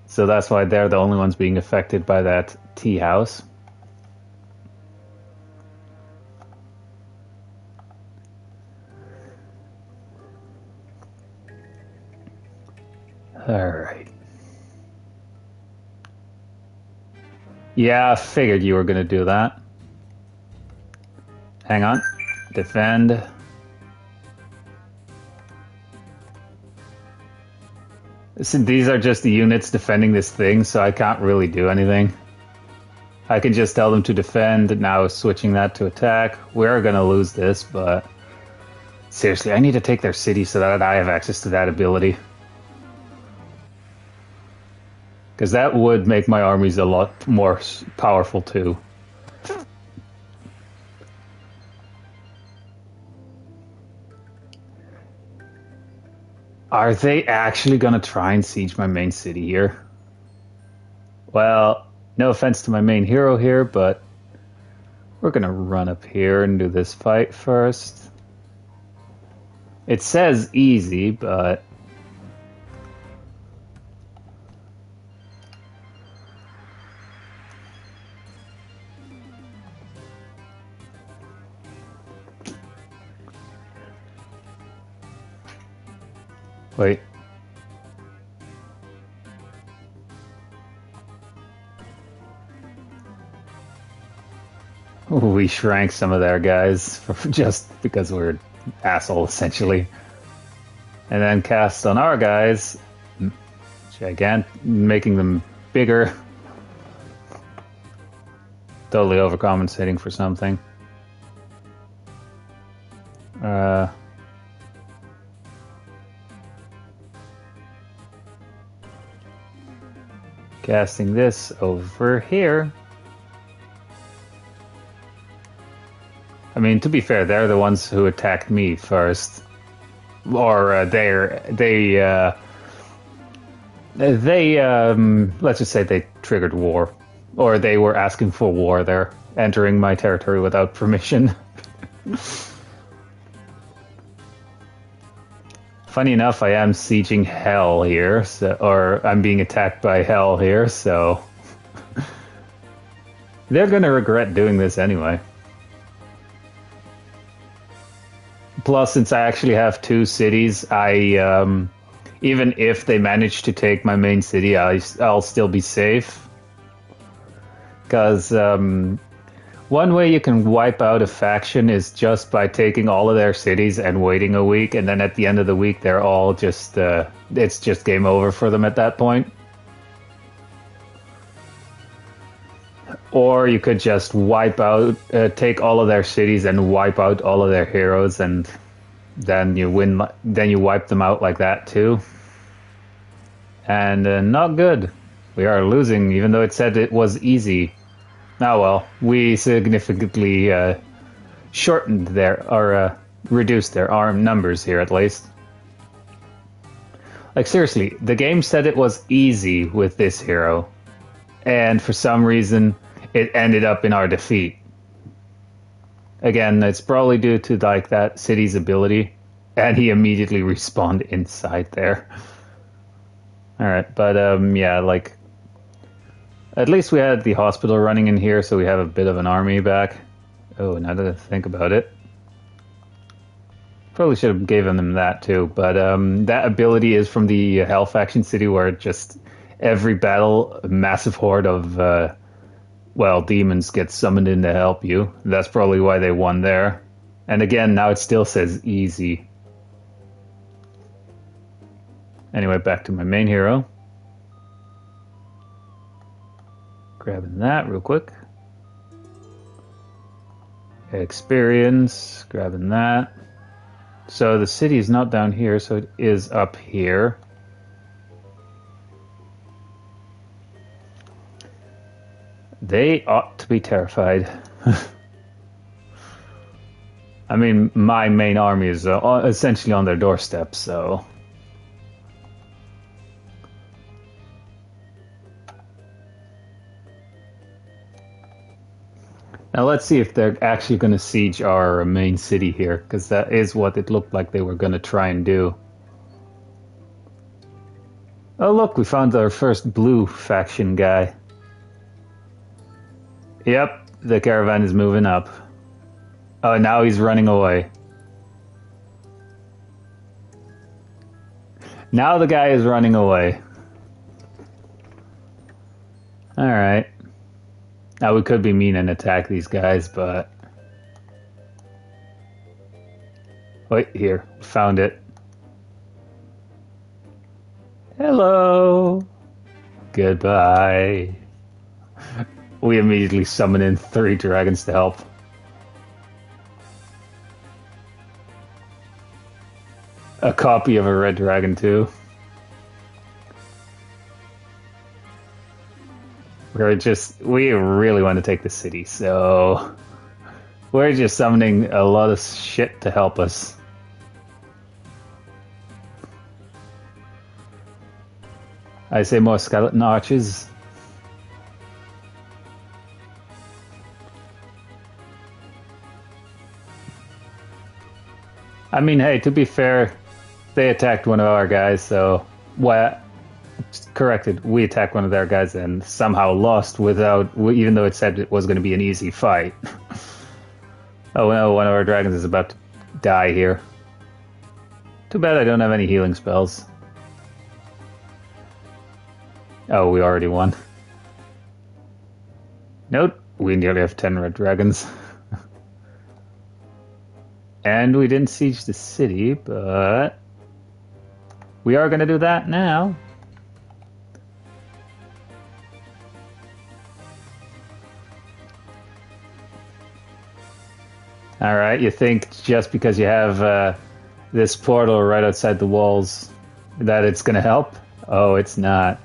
A: So that's why they're the only ones being affected by that tea house. Alright. Yeah, I figured you were going to do that. Hang on. Defend. So these are just the units defending this thing, so I can't really do anything. I can just tell them to defend, now switching that to attack. We're going to lose this, but seriously, I need to take their city so that I have access to that ability. Because that would make my armies a lot more powerful too. Are they actually going to try and siege my main city here? Well, no offense to my main hero here, but we're going to run up here and do this fight first. It says easy, but... Wait. We shrank some of their guys just because we're asshole essentially. And then cast on our guys, making them bigger. Totally overcompensating for something. Casting this over here. I mean, to be fair, they're the ones who attacked me first. Or let's just say they triggered war. Or they were asking for war. They're entering my territory without permission. Funny enough, I am sieging hell here, or I'm being attacked by hell here, so... They're gonna regret doing this anyway. Plus, since I actually have two cities, even if they manage to take my main city, I'll still be safe. Because one way you can wipe out a faction is just by taking all of their cities and waiting a week, and then at the end of the week, they're all just, it's just game over for them at that point. Or you could just wipe out, take all of their cities and wipe out all of their heroes, and then you win. Then you wipe them out like that too. And not good. We are losing, even though it said it was easy. Oh well, we significantly shortened or reduced their arm numbers here at least. Like seriously, the game said it was easy with this hero, and for some reason it ended up in our defeat. Again, it's probably due to like that city's ability, and he immediately respawned inside there. Alright, but yeah, like at least we had the hospital running in here, so we have a bit of an army back. Oh, now that I think about it. Probably should have given them that too, but that ability is from the Hell Faction City, where it just every battle, a massive horde of well, demons get summoned in to help you. That's probably why they won there. And again, now it still says easy. Anyway, back to my main hero. Grabbing that real quick. Experience, grabbing that. So the city is not down here, so it is up here. They ought to be terrified. I mean, my main army is essentially on their doorstep, so... Now let's see if they're actually going to siege our main city here, because that is what it looked like they were going to try and do. Oh look, we found our first blue faction guy. Yep, the caravan is moving up. Oh, now he's running away. Now the guy is running away. Alright. Now we could be mean and attack these guys, but... Wait, here. Found it. Hello! Goodbye. We immediately summon in 3 dragons to help. A copy of a red dragon, too. We really want to take the city, so we're just summoning a lot of shit to help us. I say more skeleton archers. I mean, hey, to be fair, they attacked one of our guys, so... Well, corrected, we attacked one of their guys and somehow lost without... Even though it said it was going to be an easy fight. Oh no, one of our dragons is about to die here. Too bad I don't have any healing spells. Oh, we already won. Nope, we nearly have 10 red dragons. And we didn't siege the city, but... We are going to do that now. Alright, you think just because you have this portal right outside the walls that it's going to help? Oh, it's not.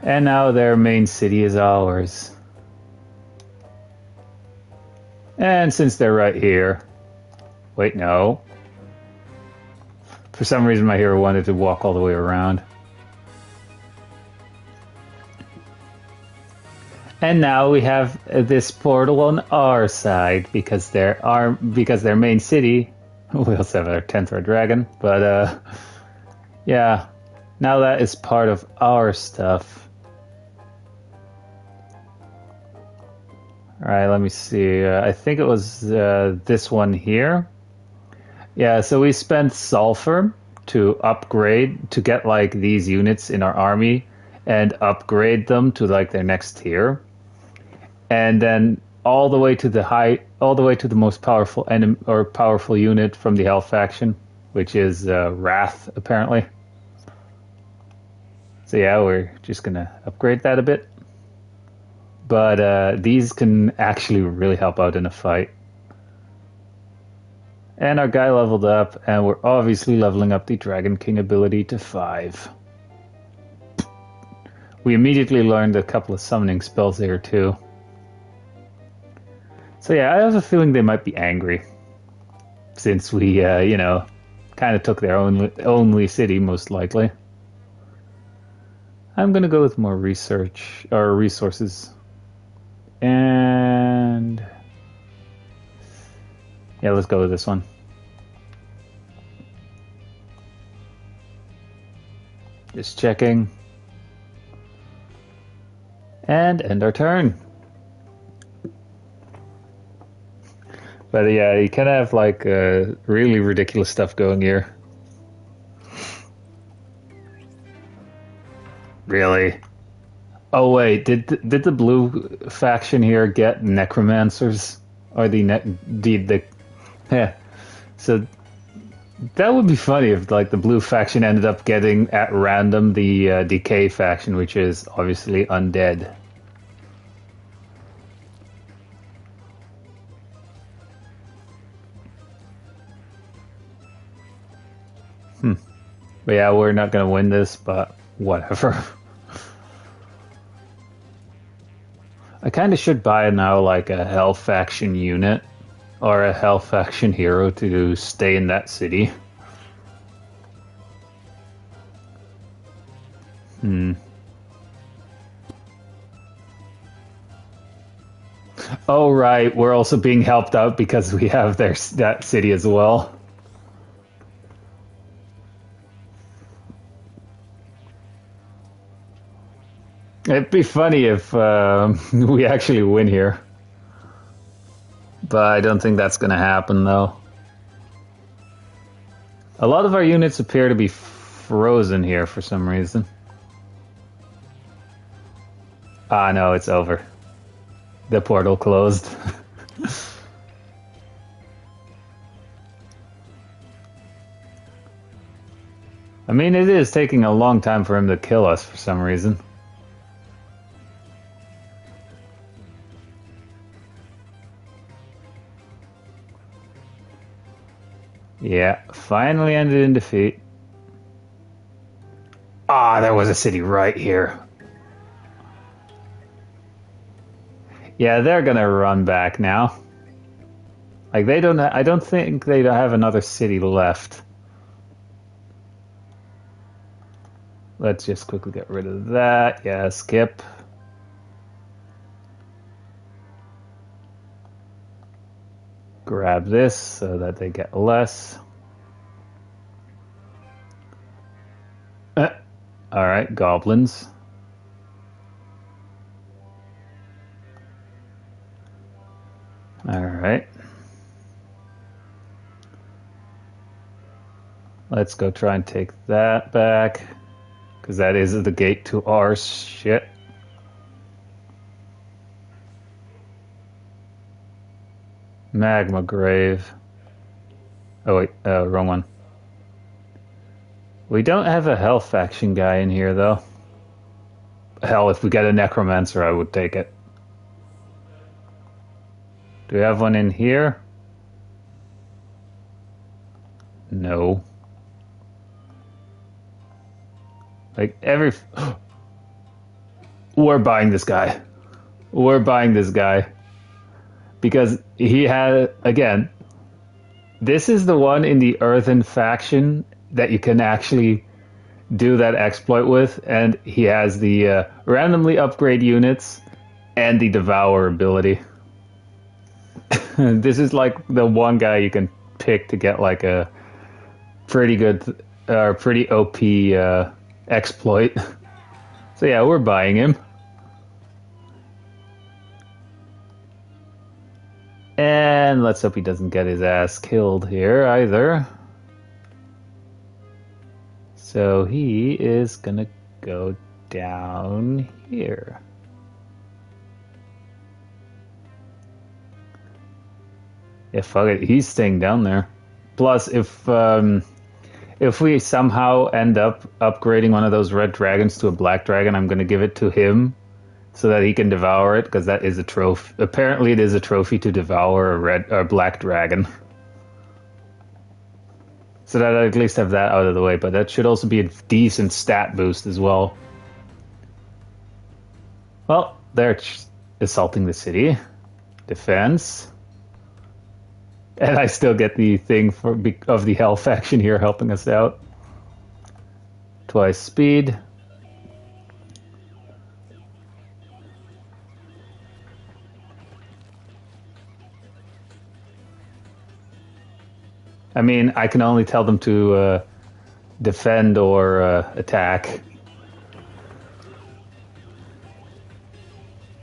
A: And now their main city is ours. And since they're right here... Wait, no. For some reason my hero wanted to walk all the way around. And now we have this portal on our side because their main city... We also have our 10th red dragon, but yeah. Now that is part of our stuff. Alright, let me see. I think it was this one here. Yeah, so we spent sulfur to upgrade, to get like these units in our army and upgrade them to like their next tier. And then all the way to the most powerful enemy or powerful unit from the Hell faction, which is Wrath apparently. So yeah, we're just gonna upgrade that a bit. But these can actually really help out in a fight. And our guy leveled up, and we're obviously leveling up the Dragon King ability to 5. We immediately learned a couple of summoning spells there too. So yeah, I have a feeling they might be angry. Since we, you know, kind of took their only city, most likely. I'm gonna go with more research, or resources. And yeah, let's go with this one. Just checking. And end our turn. But yeah, you kind of have like really ridiculous stuff going here. Really? Oh wait, did the blue faction here get necromancers? Or the yeah. So that would be funny if like the blue faction ended up getting at random the decay faction, which is obviously undead. But yeah, we're not gonna win this, but whatever. I kind of should buy now like a Hell faction unit or a Hell faction hero to stay in that city. Oh right, we're also being helped out because we have that city as well. It'd be funny if we actually win here. But I don't think that's going to happen, though. A lot of our units appear to be frozen here for some reason. Ah, no, it's over. The portal closed. I mean, it is taking a long time for him to kill us for some reason. Yeah, finally ended in defeat. Ah, there was a city right here. Yeah, they're gonna run back now. Like they don't. I don't think they have another city left. Let's just quickly get rid of that. Yeah, skip. Grab this so that they get less. All right, goblins. All right. Let's go try and take that back, because that is the gate to our shit. Magma Grave. Oh wait, wrong one. We don't have a Hell faction guy in here, though. Hell, if we get a Necromancer, I would take it. Do we have one in here? No. Like, We're buying this guy. We're buying this guy. Because he had, again, this is the one in the Earthen faction that you can actually do that exploit with, and he has the randomly upgrade units and the Devour ability. This is like the one guy you can pick to get like a pretty good, pretty OP exploit. So yeah, we're buying him. And let's hope he doesn't get his ass killed here either. So he is gonna go down here. Yeah, fuck it. He's staying down there. Plus, if we somehow end up upgrading one of those red dragons to a black dragon, I'm gonna give it to him so that he can devour it, because that is a trophy. Apparently, it is a trophy to devour a red or black dragon. So that I at least have that out of the way, but that should also be a decent stat boost as well. Well, they're assaulting the city. Defense. And I still get the thing of the Hell faction here helping us out. Twice speed. I mean, I can only tell them to defend or attack.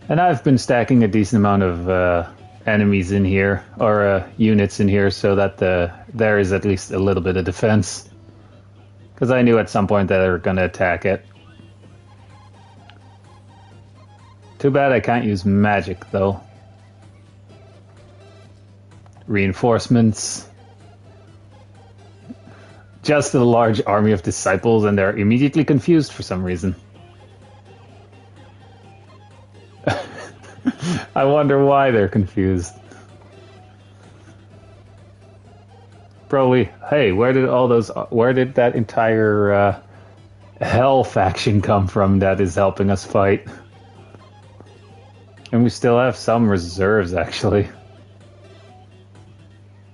A: And I've been stacking a decent amount of enemies in here, or units in here, so that there is at least a little bit of defense. Because I knew at some point that they were going to attack it. Too bad I can't use magic, though. Reinforcements. Just a large army of disciples, and they're immediately confused for some reason. I wonder why they're confused. Probably, hey, where did that entire Hell faction come from that is helping us fight? And we still have some reserves, actually.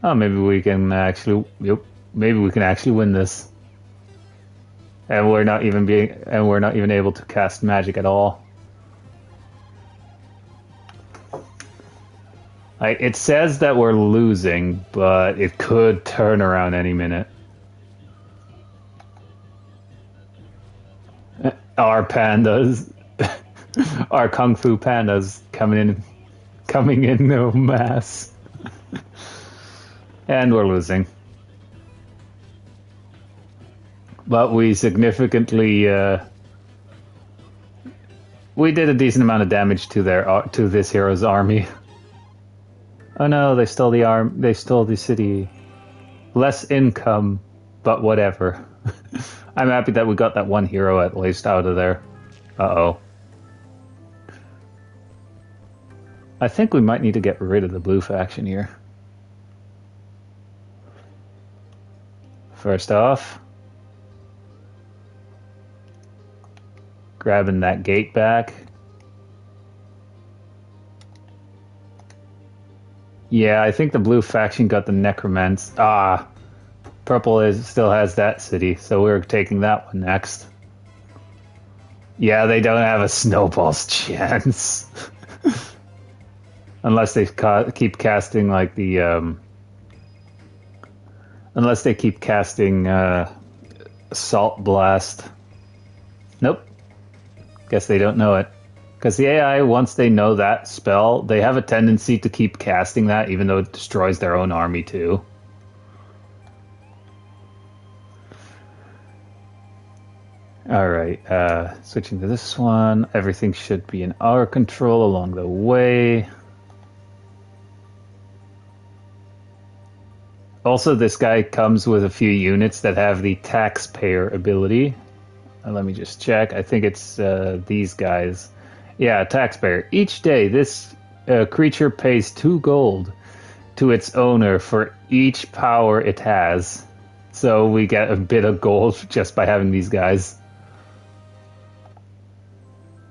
A: Oh, maybe we can actually, maybe we can actually win this. And we're not even able to cast magic at all. It says that we're losing, but it could turn around any minute. Our pandas, our kung fu pandas coming in no mass. And we're losing. But we significantly we did a decent amount of damage to this hero's army. Oh no, they stole the city. Less income, but whatever. I'm happy that we got that one hero at least out of there. Uh-oh. I think we might need to get rid of the blue faction here. First off, grabbing that gate back. Yeah, I think the blue faction got the necromants. Ah, purple still has that city, so we're taking that one next. Yeah, they don't have a snowball's chance. Unless they keep casting like the unless they keep casting Assault Blast. Nope. Guess they don't know it. Because the AI, once they know that spell, they have a tendency to keep casting that, even though it destroys their own army too. Alright, switching to this one. Everything should be in our control along the way. Also, this guy comes with a few units that have the taxpayer ability. Let me just check. I think it's these guys. Yeah, taxpayer. Each day, this creature pays 2 gold to its owner for each power it has. So we get a bit of gold just by having these guys.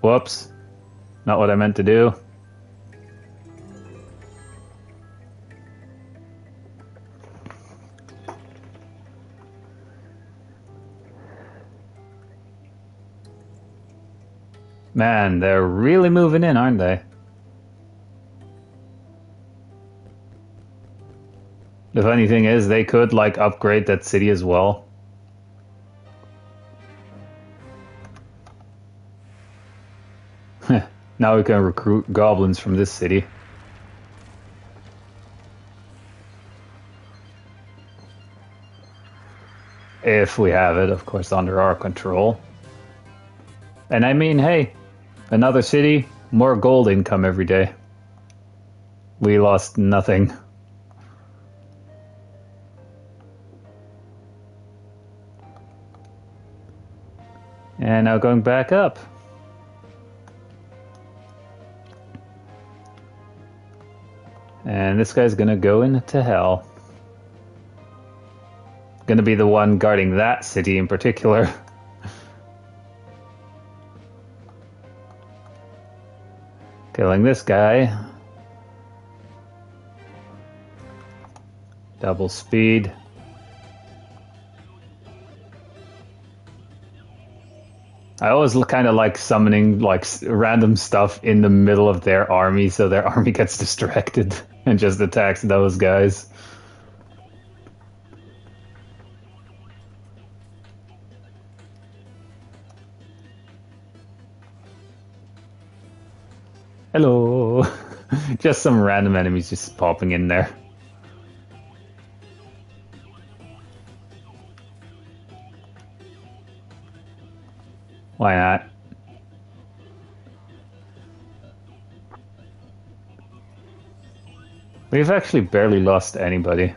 A: Whoops. Not what I meant to do. Man, they're really moving in, aren't they? The funny thing is, they could, like, upgrade that city as well. Now we can recruit goblins from this city. If we have it, of course, under our control. And I mean, hey, another city, more gold income every day. We lost nothing. And now going back up. And this guy's gonna go into hell. Gonna be the one guarding that city in particular. Killing this guy. Double speed. I always kind of like summoning like random stuff in the middle of their army so their army gets distracted and just attacks those guys. Hello. Just some random enemies just popping in there. Why not? We've actually barely lost anybody.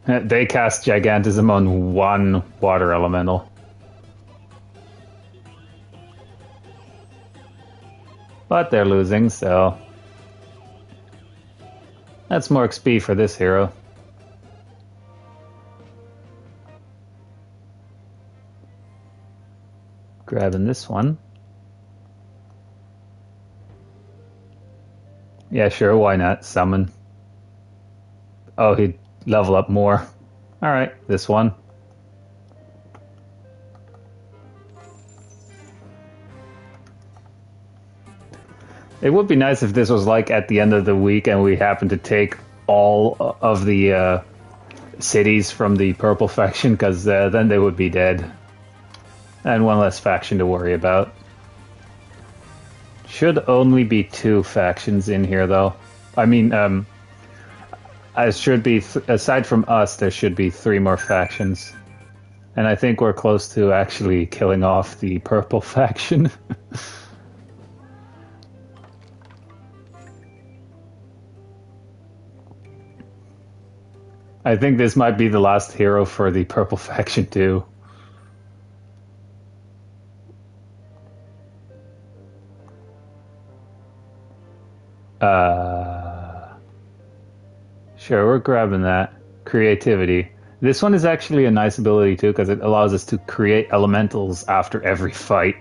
A: They cast Gigantism on one water elemental. But they're losing, so... That's more XP for this hero. Grabbing this one. Yeah, sure, why not? Summon. Oh, he'd level up more. Alright, this one. It would be nice if this was like at the end of the week and we happened to take all of the cities from the purple faction, because then they would be dead. And one less faction to worry about. Should only be 2 factions in here, though. I mean, should be aside from us, there should be 3 more factions, and I think we're close to actually killing off the purple faction. I think this might be the last hero for the purple faction too. Sure, we're grabbing that. Creativity. This one is actually a nice ability too, because it allows us to create elementals after every fight.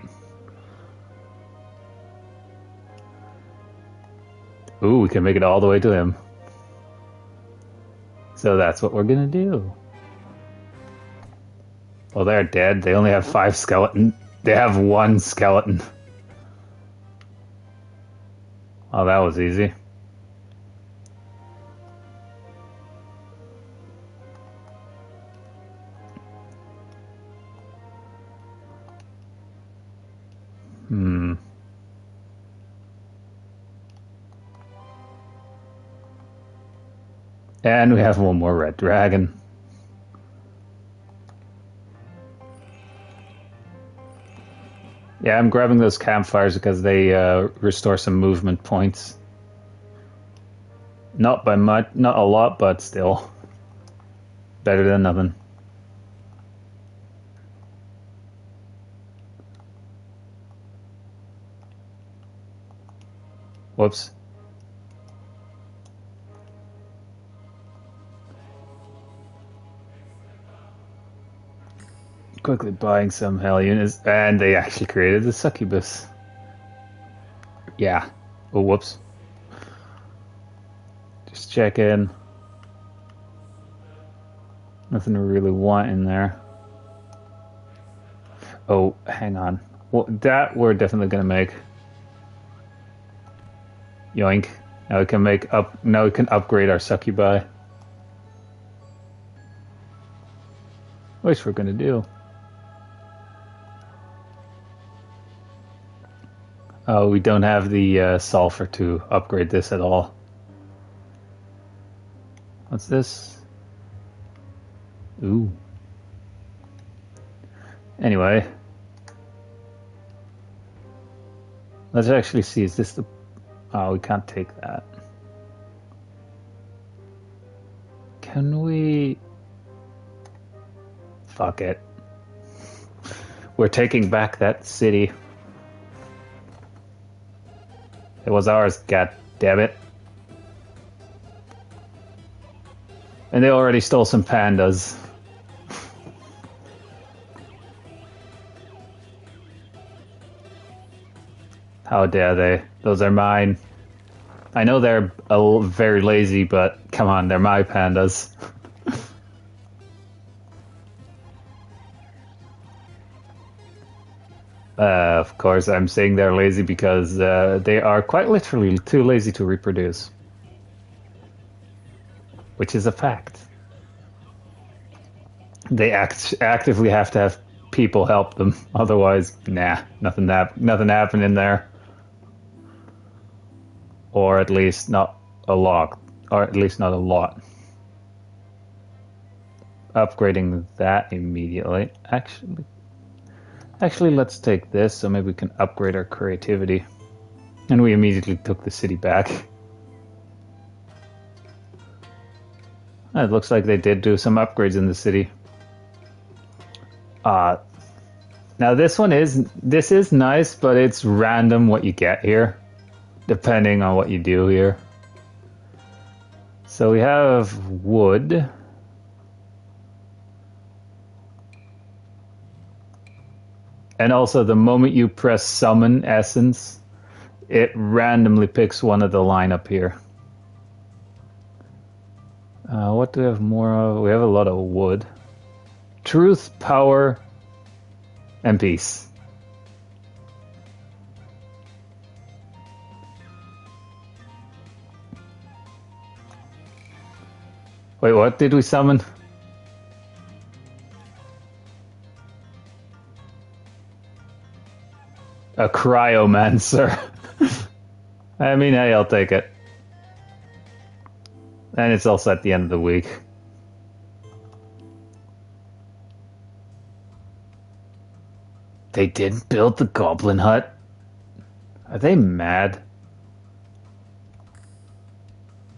A: Ooh, we can make it all the way to him. So that's what we're gonna do. Well, they're dead. They only have 5 skeleton. They have 1 skeleton. Oh, that was easy. And we have 1 more red dragon. Yeah, I'm grabbing those campfires because they restore some movement points. Not by much, not a lot, but still. Better than nothing. Whoops. Quickly buying some hell units, and they actually created the succubus. Yeah. Oh, whoops. Just check in. Nothing to really want in there. Oh, hang on. Well, that we're definitely gonna make. Yoink. Now we can make up. Now we can upgrade our succubi. Which we're gonna do. Oh, we don't have the sulfur to upgrade this at all. What's this? Ooh. Anyway. Let's actually see, is this the... Oh, we can't take that. Can we... Fuck it. We're taking back that city. It was ours, god damn it. And they already stole some pandas. How dare they? Those are mine. I know they're very lazy, but come on, they're my pandas. Of course, I'm saying they're lazy because they are quite literally too lazy to reproduce. Which is a fact. They actively have to have people help them. Otherwise, nah, nothing happening there. Or at least not a lot. Or at least not a lot. Upgrading that immediately. Actually, let's take this so maybe we can upgrade our creativity. And we immediately took the city back. It looks like they did do some upgrades in the city. Now this is nice, but it's random what you get here, depending on what you do here. So we have wood. And also the moment you press summon essence, it randomly picks one of the line up here. What do we have more of? We have a lot of wood. Truth, power, and peace. Wait, what did we summon? A cryomancer. I mean, hey, I'll take it. And it's also at the end of the week. They didn't build the Goblin Hut? Are they mad?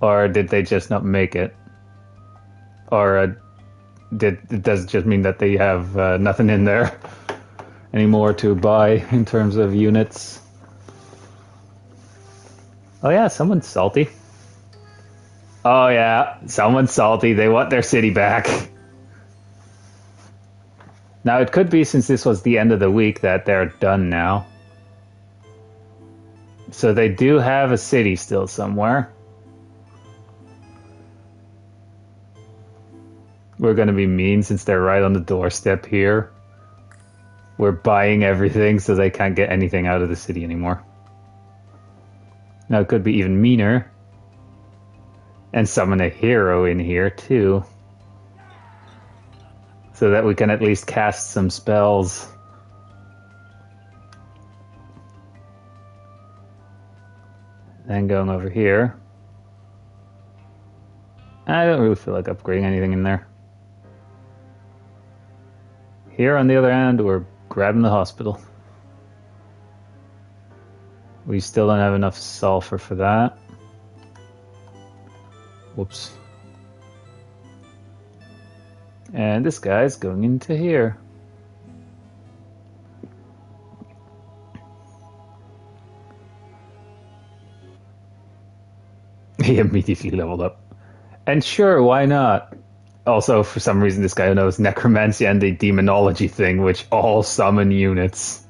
A: Or did they just not make it? Or does it just mean that they have nothing in there anymore to buy in terms of units? Oh yeah, someone's salty. Oh yeah, someone's salty. They want their city back. Now it could be, since this was the end of the week, that they're done now. So they do have a city still somewhere. We're going to be mean since they're right on the doorstep here. We're buying everything so they can't get anything out of the city anymore. Now it could be even meaner. And summon a hero in here too. So that we can at least cast some spells. Then going over here. I don't really feel like upgrading anything in there. Here on the other hand, we're grabbing the hospital. We still don't have enough sulfur for that. Whoops. And this guy's going into here. He immediately leveled up. And sure, why not? Also, for some reason, this guy knows Necromancy and the Demonology thing, which all summon units.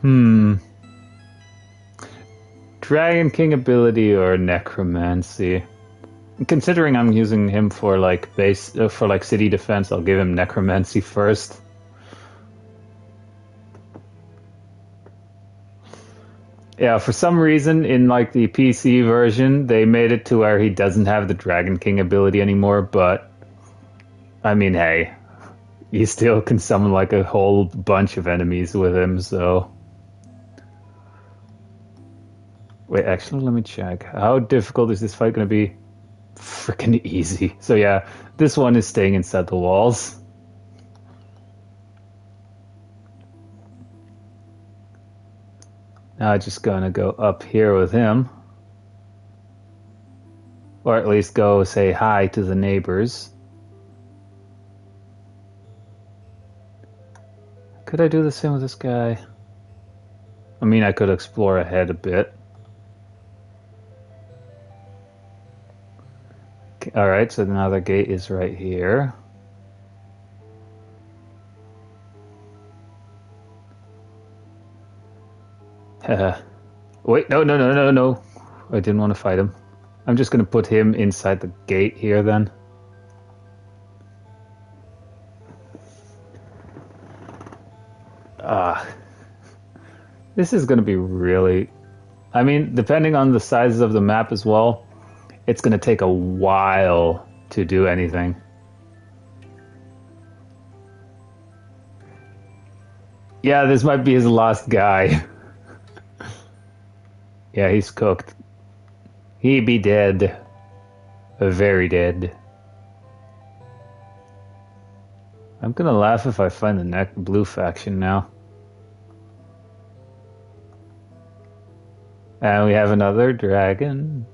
A: Dragon King ability or Necromancy? Considering I'm using him for like city defense, I'll give him Necromancy first. Yeah, for some reason in like the PC version, they made it to where he doesn't have the Dragon King ability anymore, but I mean, hey, you still can summon like a whole bunch of enemies with him, so... Wait, actually, let me check. How difficult is this fight going to be? Freaking easy. So yeah, this one is staying inside the walls. Now I'm just gonna go up here with him. Or at least go say hi to the neighbors. Could I do the same with this guy? I mean, I could explore ahead a bit. Alright, so now the gate is right here. Wait, no. I didn't want to fight him. I'm just going to put him inside the gate here then. This is going to be really... I mean, depending on the sizes of the map as well, it's going to take a while to do anything. Yeah, this might be his last guy. Yeah, he's cooked. He be dead. Very dead. I'm gonna laugh if I find the blue faction now. And we have another dragon.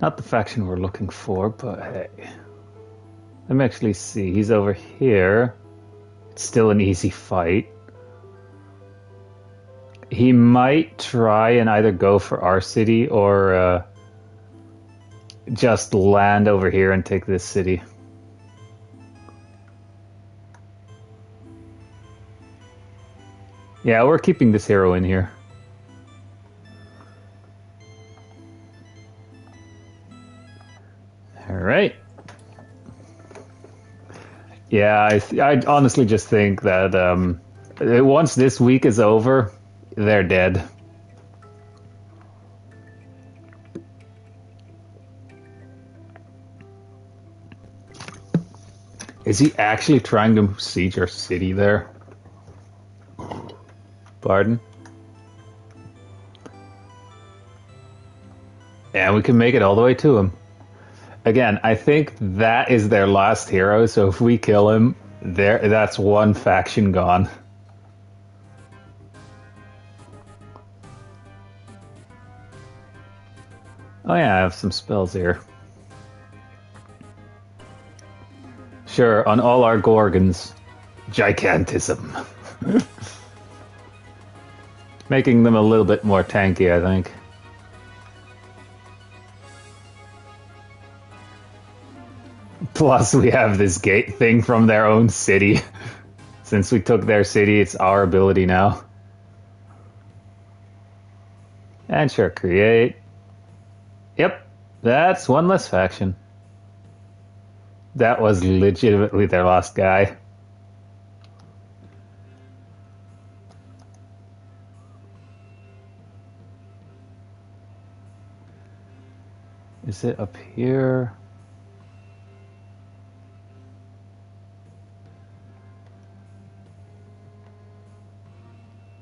A: Not the faction we're looking for, but hey. Let me actually see. He's over here. It's still an easy fight. He might try and either go for our city or just land over here and take this city. Yeah, we're keeping this hero in here. All right. Yeah, I honestly just think that once this week is over, they're dead. Is he actually trying to siege our city there? Pardon? Yeah, we can make it all the way to him. Again, I think that is their last hero, so if we kill him, that's one faction gone. Oh yeah, I have some spells here. Sure, on all our Gorgons. Gigantism. Making them a little bit more tanky, I think. Plus, we have this gate thing from their own city. Since we took their city, it's our ability now. And sure, create. Yep, that's one less faction. That was legitimately their last guy. Is it up here?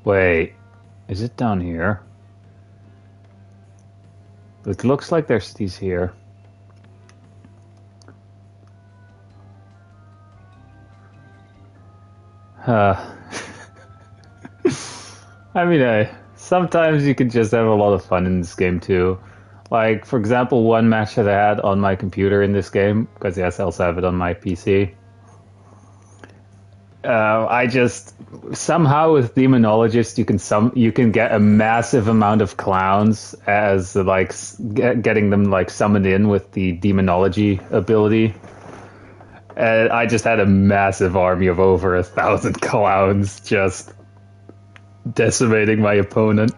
A: Wait, is it down here? It looks like their city's here. I mean, sometimes you can just have a lot of fun in this game too. Like, for example, one match that I had on my computer in this game, because yes, I also have it on my PC. I just somehow with Demonologist you can get a massive amount of clowns as like getting them like summoned in with the demonology ability. And I just had a massive army of over 1,000 clowns just decimating my opponent.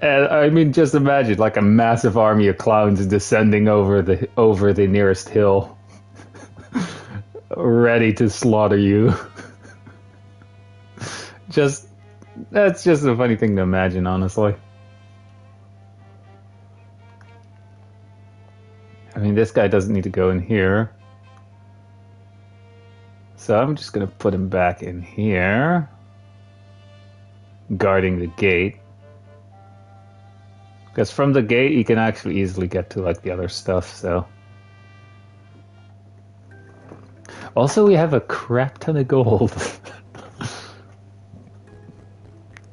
A: And I mean, just imagine like a massive army of clowns descending over the nearest hill, ready to slaughter you. That's just a funny thing to imagine, honestly. I mean, this guy doesn't need to go in here. So I'm just going to put him back in here, guarding the gate. Because from the gate, you can actually easily get to like the other stuff, so. Also, we have a crap ton of gold.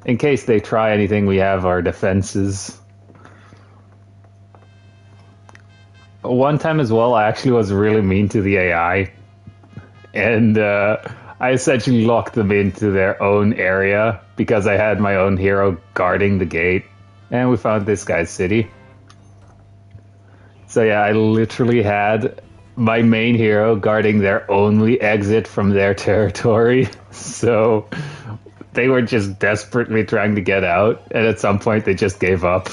A: In case they try anything, we have our defenses. One time as well, I actually was really mean to the AI. And I essentially locked them into their own area because I had my own hero guarding the gate. And we found this guy's city. So yeah, I literally had my main hero guarding their only exit from their territory. So they were just desperately trying to get out. And at some point, they just gave up.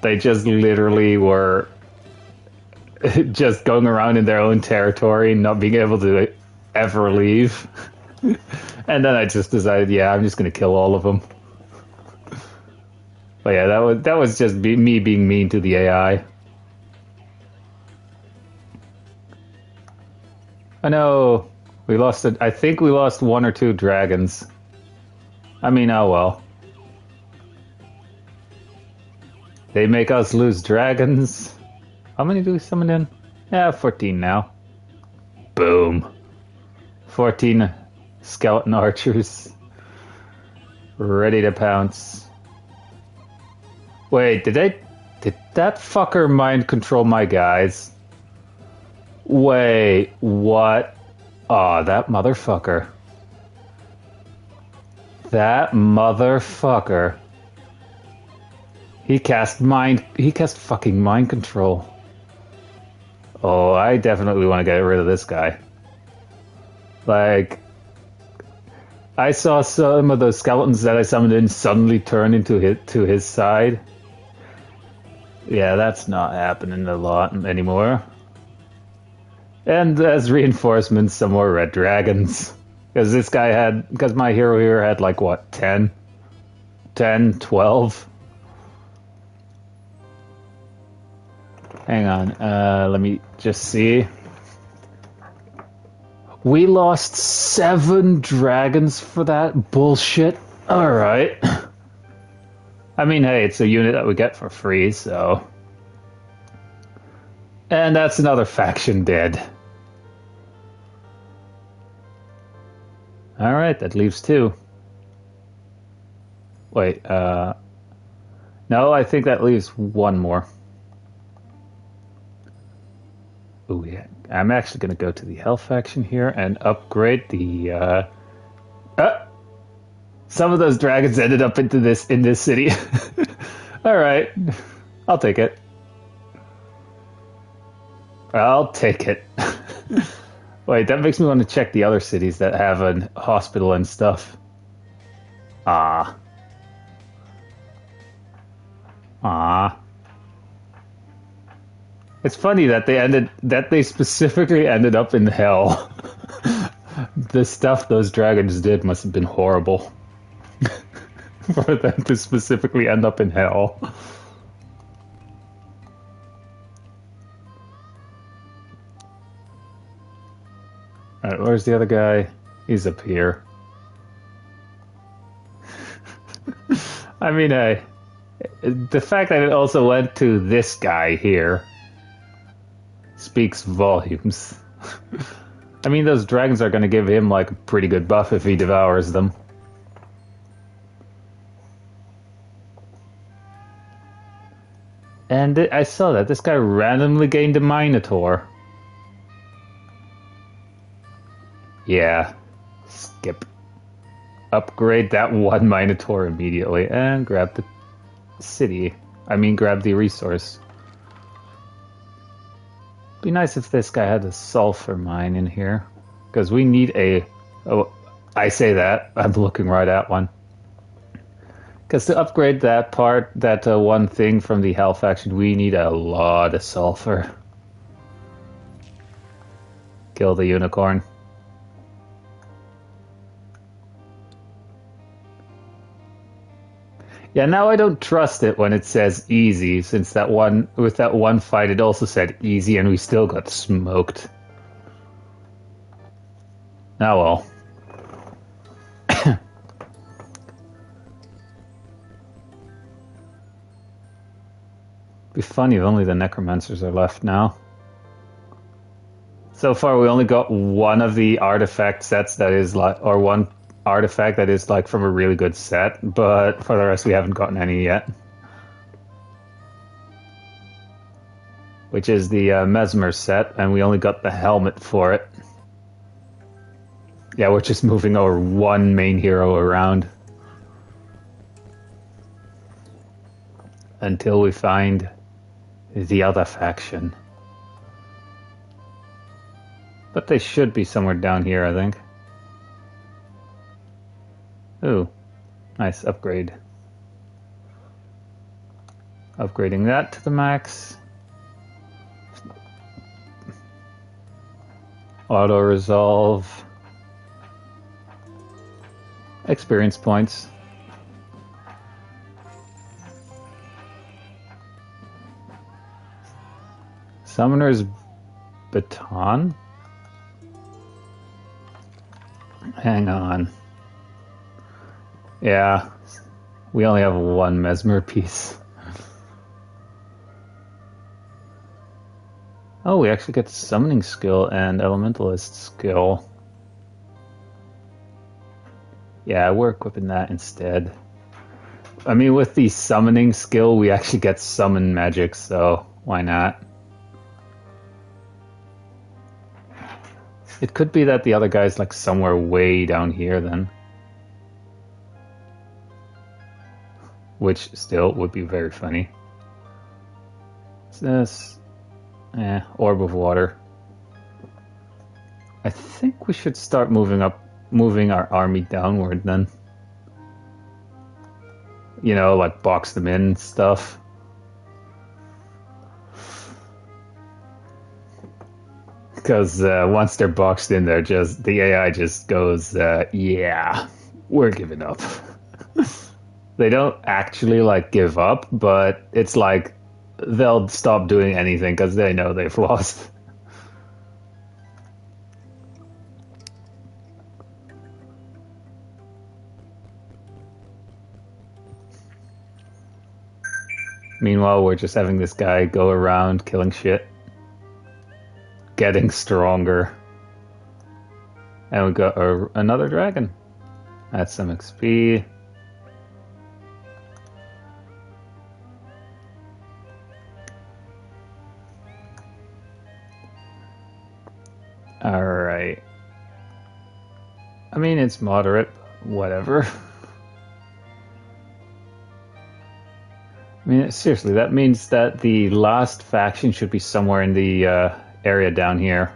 A: They just literally were just going around in their own territory, not being able to ever leave. And then I just decided, yeah, I'm just going to kill all of them. But yeah, that was just me being mean to the AI. I know we lost it. I think we lost one or two dragons. I mean, oh well. They make us lose dragons. How many do we summon in? Yeah, 14 now. Boom. 14 skeleton archers. Ready to pounce. Wait, did that fucker mind control my guys? Wait, what? Aw, that motherfucker. That motherfucker. He cast fucking mind control. Oh, I definitely want to get rid of this guy. Like, I saw some of those skeletons that I summoned in suddenly turn into his side. Yeah, that's not happening a lot anymore. And as reinforcements, some more red dragons. Because my hero here had like, what, 10? 10, 12? Hang on, let me just see. We lost 7 dragons for that bullshit? Alright. I mean, hey, it's a unit that we get for free, so... And that's another faction dead. Alright, that leaves 2. Wait, no, I think that leaves 1 more. Ooh, yeah. I'm actually going to go to the Hell faction here and upgrade the, some of those dragons ended up in this city. Alright, I'll take it. I'll take it. Wait, that makes me want to check the other cities that have a hospital and stuff. Ah. It's funny that they specifically ended up in hell. The stuff those dragons did must have been horrible. For them to specifically end up in hell. Alright, where's the other guy? He's up here. I mean, the fact that it also went to this guy here speaks volumes. I mean, those dragons are going to give him, like, a pretty good buff if he devours them. And I saw that this guy randomly gained a Minotaur. Yeah. Skip. Upgrade that one Minotaur immediately and grab the city. I mean, grab the resource. Be nice if this guy had a sulfur mine in here. Because we need a... Oh, I say that. I'm looking right at one. Because to upgrade that part, that one thing from the Hell faction, we need a lot of sulfur. Kill the unicorn. Yeah, now I don't trust it when it says easy, since with that one fight it also said easy and we still got smoked. Oh well. Be funny if only the necromancers are left now. So far we only got one of the artifact sets that is like, or one artifact that is like from a really good set, but for the rest we haven't gotten any yet. Which is the Mesmer set, and we only got the helmet for it. Yeah, we're just moving our one main hero around. Until we find the other faction. But they should be somewhere down here, I think. Ooh, nice upgrade. Upgrading that to the max. Auto resolve. Experience points. Summoner's Baton? Hang on. Yeah, we only have one Mesmer piece. Oh, we actually get summoning skill and elementalist skill. Yeah, we're equipping that instead. I mean, with the summoning skill, we actually get summon magic, so why not? It could be that the other guy's like somewhere way down here then. Which still would be very funny. What's this? Orb of water. I think we should start moving our army downward then. You know, like box them in stuff. Because once they're boxed in there, just the AI just goes, yeah, we're giving up. They don't actually like give up, but it's like they'll stop doing anything because they know they've lost. Meanwhile, we're just having this guy go around killing shit. Getting stronger. And we got another dragon. That's some XP. Alright. I mean, it's moderate. Whatever. I mean, seriously, that means that the last faction should be somewhere in the area down here.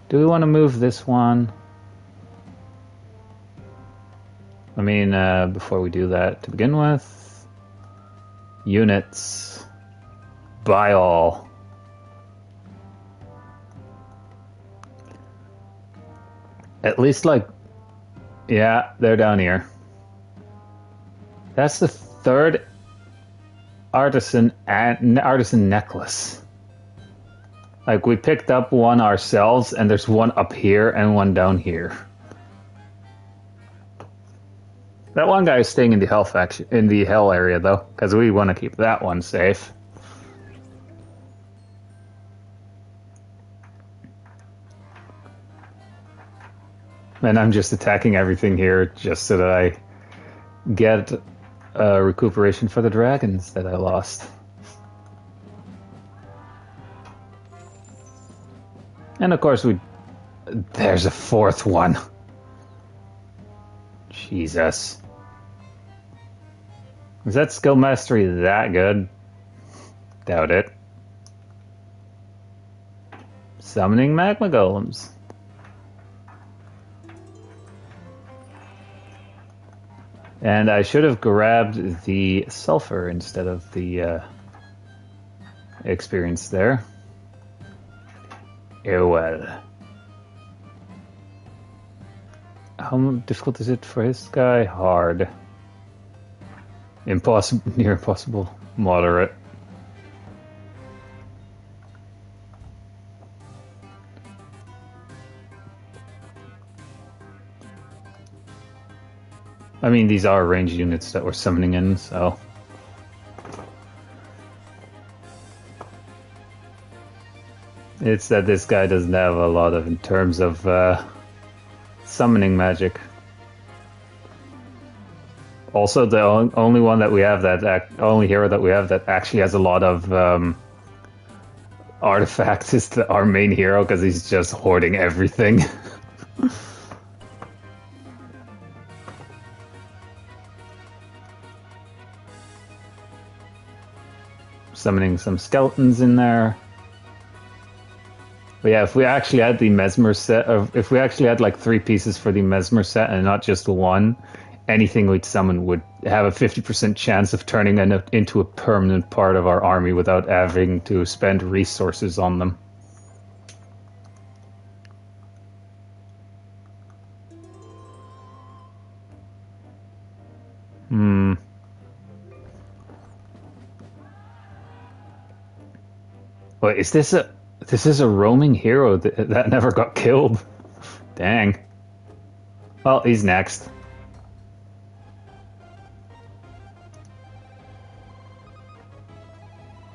A: Do we want to move this one? I mean, before we do that, to begin with, units, buy all. At least, like, yeah, they're down here. That's the third artisan necklace. Like, we picked up one ourselves, and there's one up here and one down here. That one guy is staying in the hell area though, because we want to keep that one safe. And I'm just attacking everything here just so that I get recuperation for the dragons that I lost. And of course there's a fourth one. Jesus. Is that skill mastery that good? Doubt it. Summoning magma golems. And I should have grabbed the sulfur instead of the experience there. Oh well. How difficult is it for this guy? Hard. Impossible, near impossible. Moderate. I mean, these are ranged units that we're summoning in, so... It's that this guy doesn't have a lot of, in terms of summoning magic. Also, the only one that we have only hero that we have that actually has a lot of artifacts is our main hero, because he's just hoarding everything. Summoning some skeletons in there. But yeah, if we actually had the Mesmer set, if we actually had like 3 pieces for the Mesmer set and not just one, anything we'd summon would have a 50% chance of turning into a permanent part of our army without having to spend resources on them. Wait, is this a... This is a roaming hero that never got killed. Dang. Well, he's next.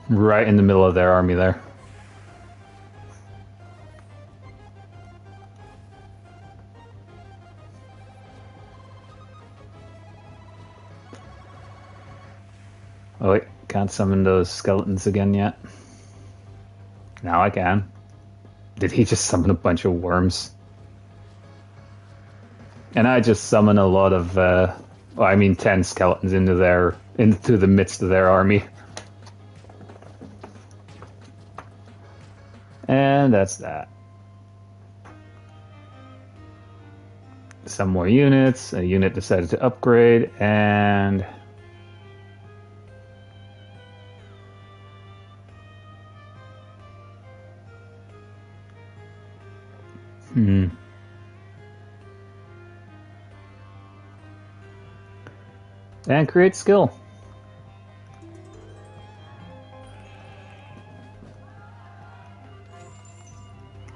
A: Right in the middle of their army there. Oh wait, can't summon those skeletons again yet. Now I can. Did he just summon a bunch of worms? And I just summon a lot of, well, I mean 10 skeletons into the midst of their army. And that's that. Some more units. A unit decided to upgrade, and and create skill.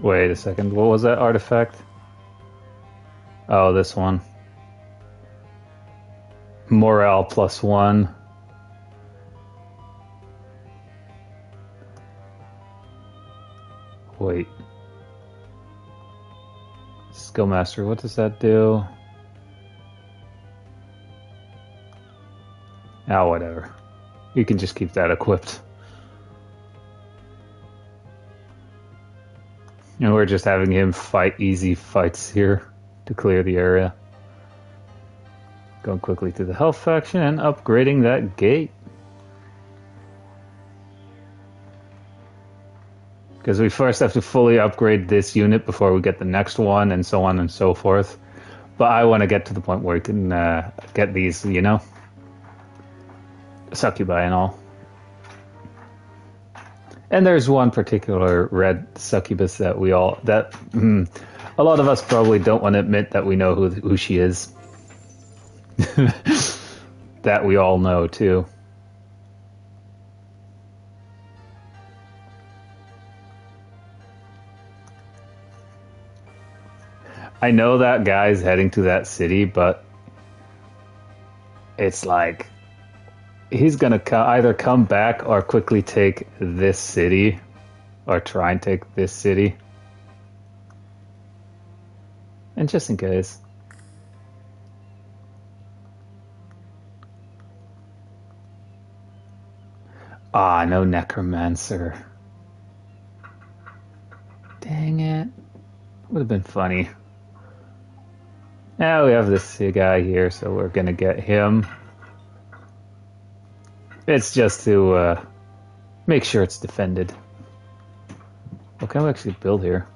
A: Wait a second, what was that artifact? Oh, this one. Morale +1. Wait. Skillmaster, what does that do? Oh, whatever. You can just keep that equipped. And we're just having him fight easy fights here to clear the area. Going quickly to the health faction and upgrading that gate. Because we first have to fully upgrade this unit before we get the next one, and so on and so forth. But I want to get to the point where we can get these, you know, succubi and all. And there's one particular red succubus that a lot of us probably don't want to admit that we know who she is. That we all know too. I know that guy's heading to that city, but it's like he's gonna either come back or quickly take this city, or try and take this city. And just in case. Ah, no necromancer. Dang it. Would have been funny. Now we have this guy here, so we're gonna get him. It's just to make sure it's defended. What can we actually build here?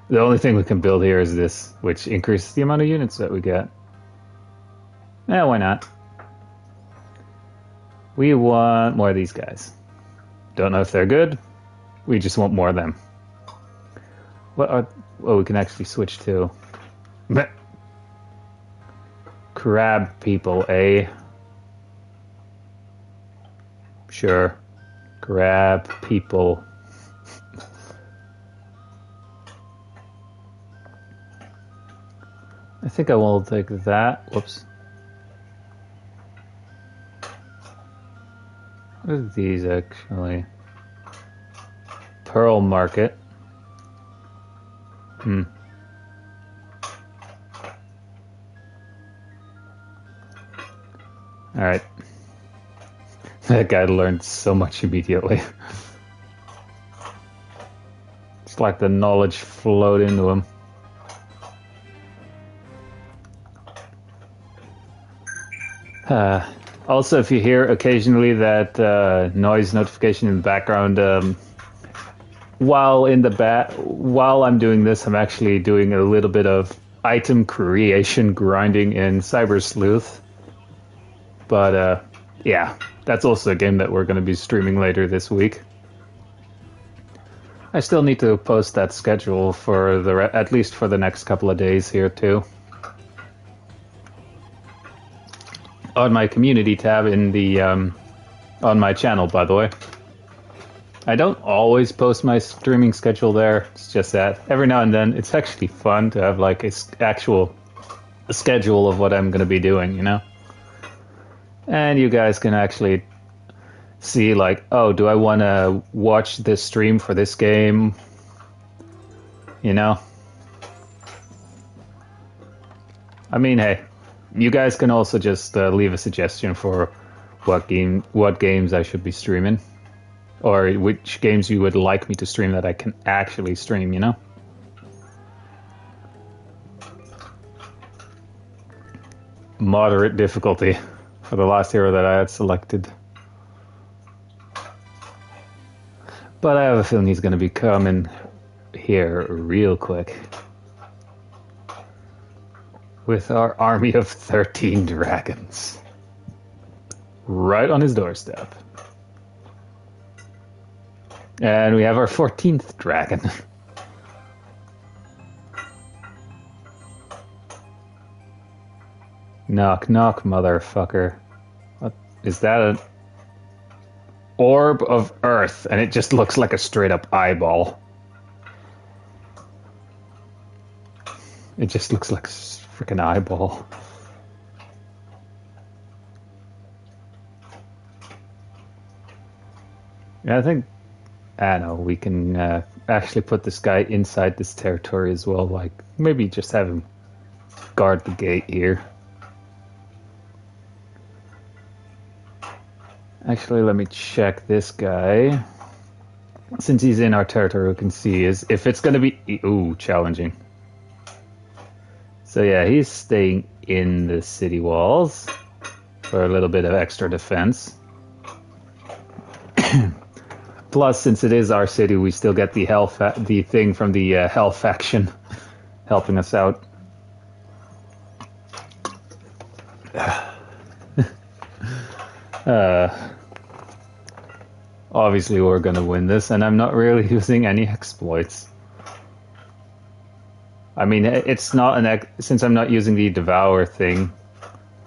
A: The only thing we can build here is this, which increases the amount of units that we get. Yeah, why not? We want more of these guys. Don't know if they're good. We just want more of them. What are... Oh, we can actually switch to... Crab people, eh? Sure. Crab people. I think I will take that. Whoops. What are these actually? Pearl Market. Alright. That guy learned so much immediately. It's like the knowledge flowed into him. Also, if you hear occasionally that noise notification in the background, while I'm doing this, I'm actually doing a little bit of item creation grinding in Cyber Sleuth. But yeah, that's also a game that we're going to be streaming later this week. I still need to post that schedule for at least for the next couple of days here too. On my community tab in the on my channel, by the way. I don't always post my streaming schedule there. It's just that every now and then it's actually fun to have like actual schedule of what I'm going to be doing, you know? And you guys can actually see like, oh, do I want to watch this stream for this game? You know? I mean, hey, you guys can also just leave a suggestion for what games I should be streaming, or which games you would like me to stream that I can actually stream, you know? Moderate difficulty for the last hero that I had selected. But I have a feeling he's going to be coming here real quick. With our army of 13 dragons. Right on his doorstep. And we have our 14th dragon. Knock, knock, motherfucker. What is that? An orb of earth, and it just looks like a straight up eyeball. It just looks like a freaking eyeball. Yeah, I know, we can actually put this guy inside this territory as well. Like, maybe just have him guard the gate here. Actually, let me check this guy. Since he's in our territory, we can see is if it's going to be... Ooh, challenging. So yeah, he's staying in the city walls for a little bit of extra defense. Plus, since it is our city, we still get the the thing from the Hell faction helping us out. Obviously, we're gonna win this, and I'm not really using any exploits. I mean, it's not since I'm not using the Devour thing,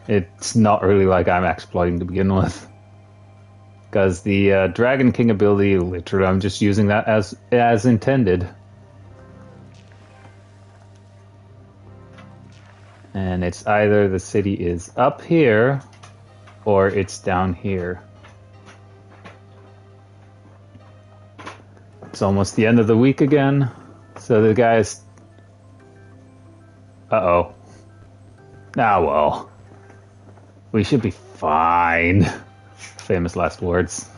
A: it's not really like I'm exploiting to begin with. Because the Dragon King ability, literally, I'm just using that as intended. And it's either the city is up here, or it's down here. It's almost the end of the week again, so the guys... Uh-oh. Ah, well. We should be fine. Famous last words.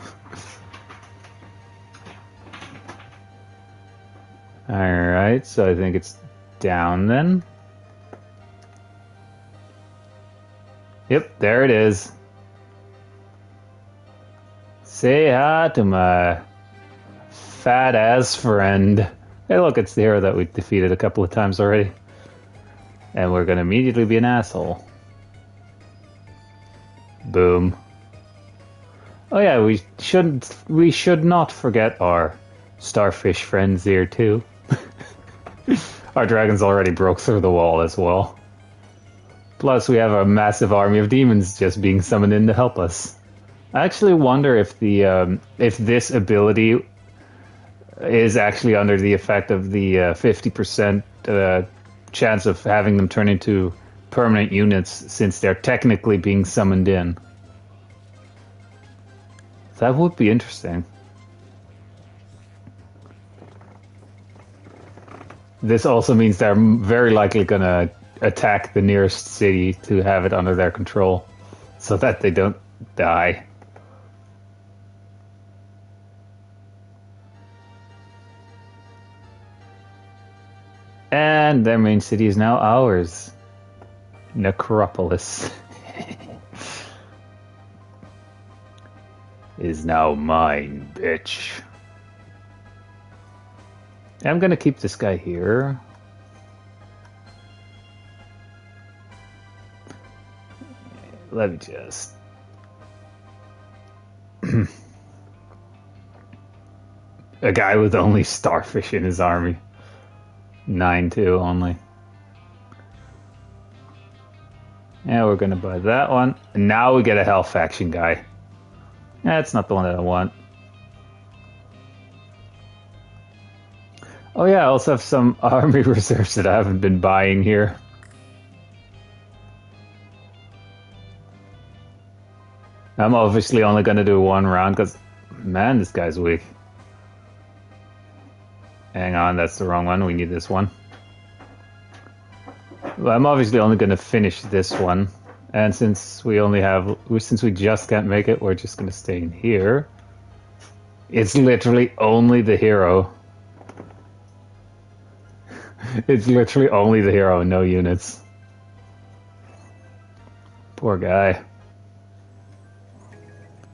A: Alright, so I think it's down then. Yep, there it is. Say hi to my fat ass friend. Hey look, it's the hero that we defeated a couple of times already. And we're gonna immediately be an asshole. Boom. Oh yeah, we should not forget our starfish friends here too. Our dragons already broke through the wall as well. Plus we have a massive army of demons just being summoned in to help us. I actually wonder if the if this ability is actually under the effect of the 50% chance of having them turn into permanent units, since they're technically being summoned in. That would be interesting. This also means they're very likely going to attack the nearest city to have it under their control, so that they don't die. And their main city is now ours. Necropolis. Is now mine, bitch. I'm gonna keep this guy here. Let me just... A guy with only starfish in his army. 9-2 only. Yeah, we're gonna buy that one. And now we get a Hell faction guy. That's not the one that I want. Oh yeah, I also have some army reserves that I haven't been buying here. I'm obviously only going to do one round because, man, this guy's weak. Hang on, that's the wrong one. We need this one. Well, I'm obviously only going to finish this one. And since we just can't make it, we're just going to stay in here. It's literally only the hero. It's literally only the hero, no units. Poor guy.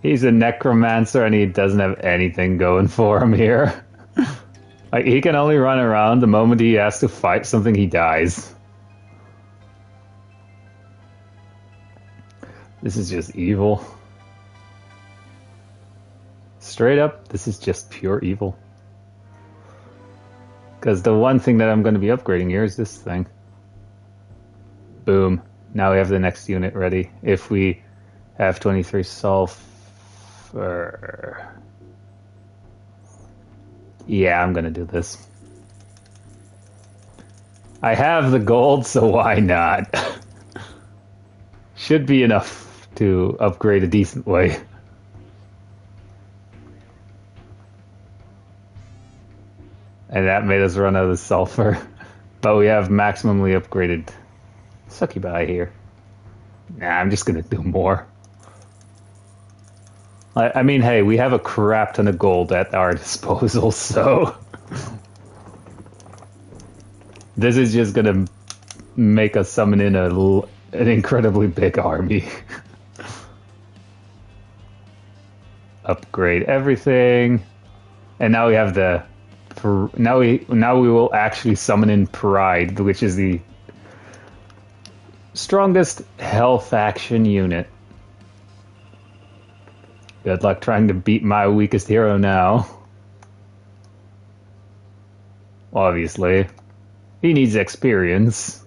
A: He's a necromancer and he doesn't have anything going for him here. Like, he can only run around. The moment he has to fight something, he dies. This is just evil. Straight up, this is just pure evil. Because the one thing that I'm going to be upgrading here is this thing. Boom. Now we have the next unit ready. If we have 23 sulfur... Yeah, I'm going to do this. I have the gold, so why not? Should be enough to upgrade a decent way. And that made us run out of sulfur. But we have maximally upgraded succubi here. Nah, I'm just gonna do more. I mean, hey, we have a crap ton of gold at our disposal, so... This is just gonna make us summon in an incredibly big army. Upgrade everything. And now we have the... Now we will actually summon in Pride, which is the strongest health action unit. Good luck trying to beat my weakest hero now. Obviously. He needs experience.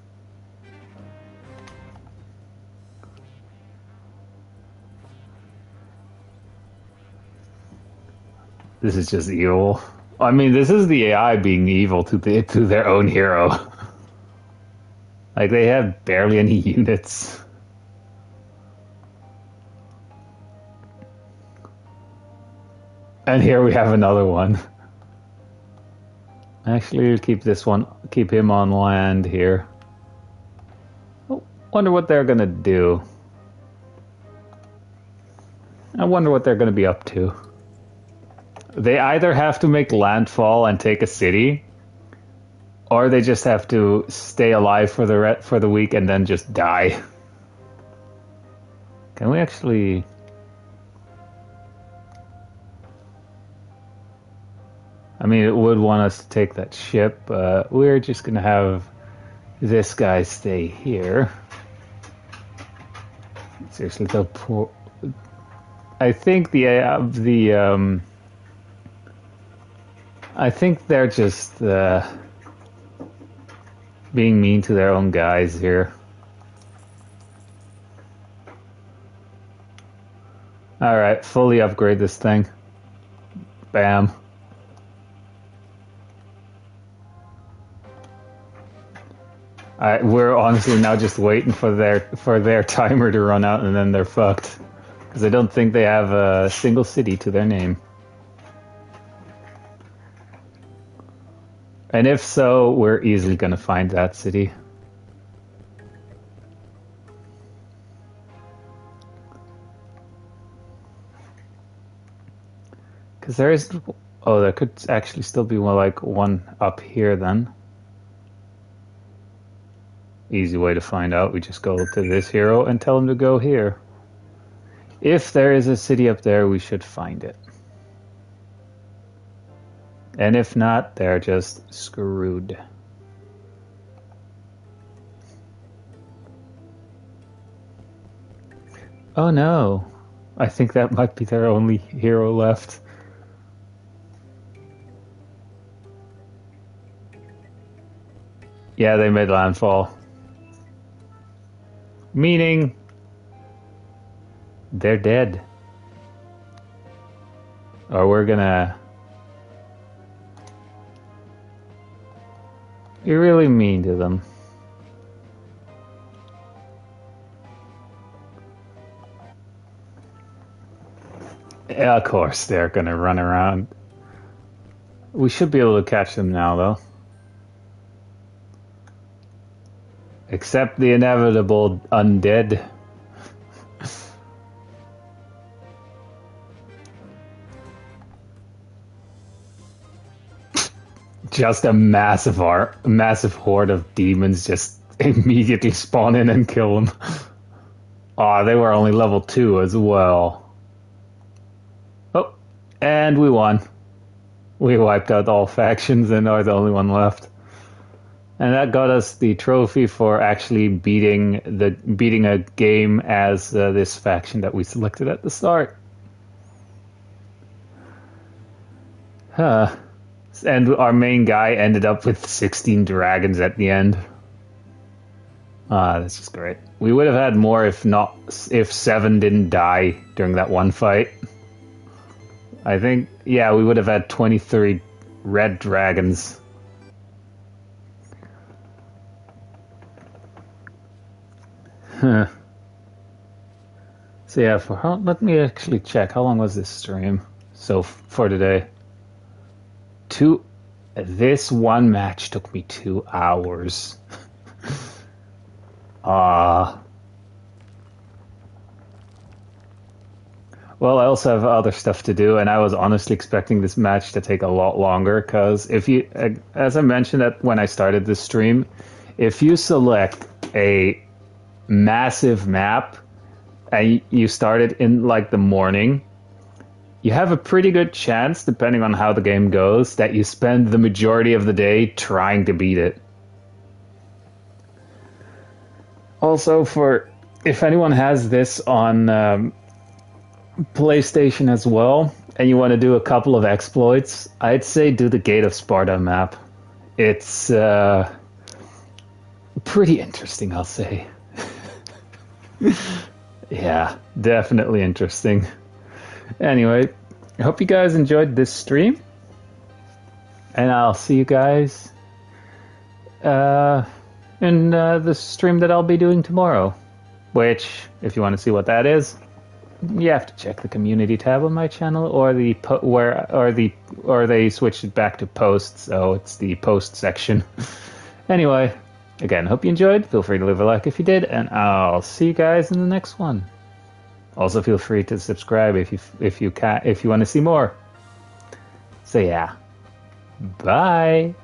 A: This is just evil. I mean, this is the AI being evil to their own hero. Like, they have barely any units. And here we have another one. Actually, we'll keep him on land here. Oh, wonder what they're gonna do. I wonder what they're gonna be up to. They either have to make landfall and take a city, or they just have to stay alive for the week and then just die. Can we actually... I mean, it would want us to take that ship, but we're just gonna have this guy stay here. Seriously, the poor... I think I think they're just being mean to their own guys here. Alright, fully upgrade this thing. Bam. We're honestly now just waiting for their timer to run out and then they're fucked. Because I don't think they have a single city to their name. And if so, we're easily going to find that city. Because there is... Oh, there could actually still be one up here then. Easy way to find out. We just go to this hero and tell him to go here. If there is a city up there, we should find it. And if not, they're just screwed. Oh no. I think that might be their only hero left. Yeah, they made landfall. Meaning... they're dead. Or we're gonna... You're really mean to them. Yeah, of course, they're gonna run around. We should be able to catch them now, though. Except the inevitable undead. Just a massive horde of demons just immediately spawn in and kill them. Oh, they were only level 2 as well. Oh, and we won. We wiped out all factions and are the only one left. And that got us the trophy for actually beating a game as this faction that we selected at the start. Huh. And our main guy ended up with 16 dragons at the end. Ah, this is great. We would have had more if 7 didn't die during that one fight. I think, yeah, we would have had 23 red dragons. Huh. So yeah, let me actually check. How long was this stream? So for today? This one match took me 2 hours. Well, I also have other stuff to do, and I was honestly expecting this match to take a lot longer, because as I mentioned when I started this stream, if you select a massive map and you start it in like the morning, you have a pretty good chance, depending on how the game goes, that you spend the majority of the day trying to beat it. Also, if anyone has this on PlayStation as well, and you want to do a couple of exploits, I'd say do the Gate of Sparta map. It's pretty interesting, I'll say. Yeah, definitely interesting. Anyway, I hope you guys enjoyed this stream, and I'll see you guys in the stream that I'll be doing tomorrow, which, if you want to see what that is, you have to check the community tab on my channel, or they switched it back to posts, so it's the post section. Anyway, again, hope you enjoyed. Feel free to leave a like if you did, and I'll see you guys in the next one. Also, feel free to subscribe if you want to see more. So yeah, bye.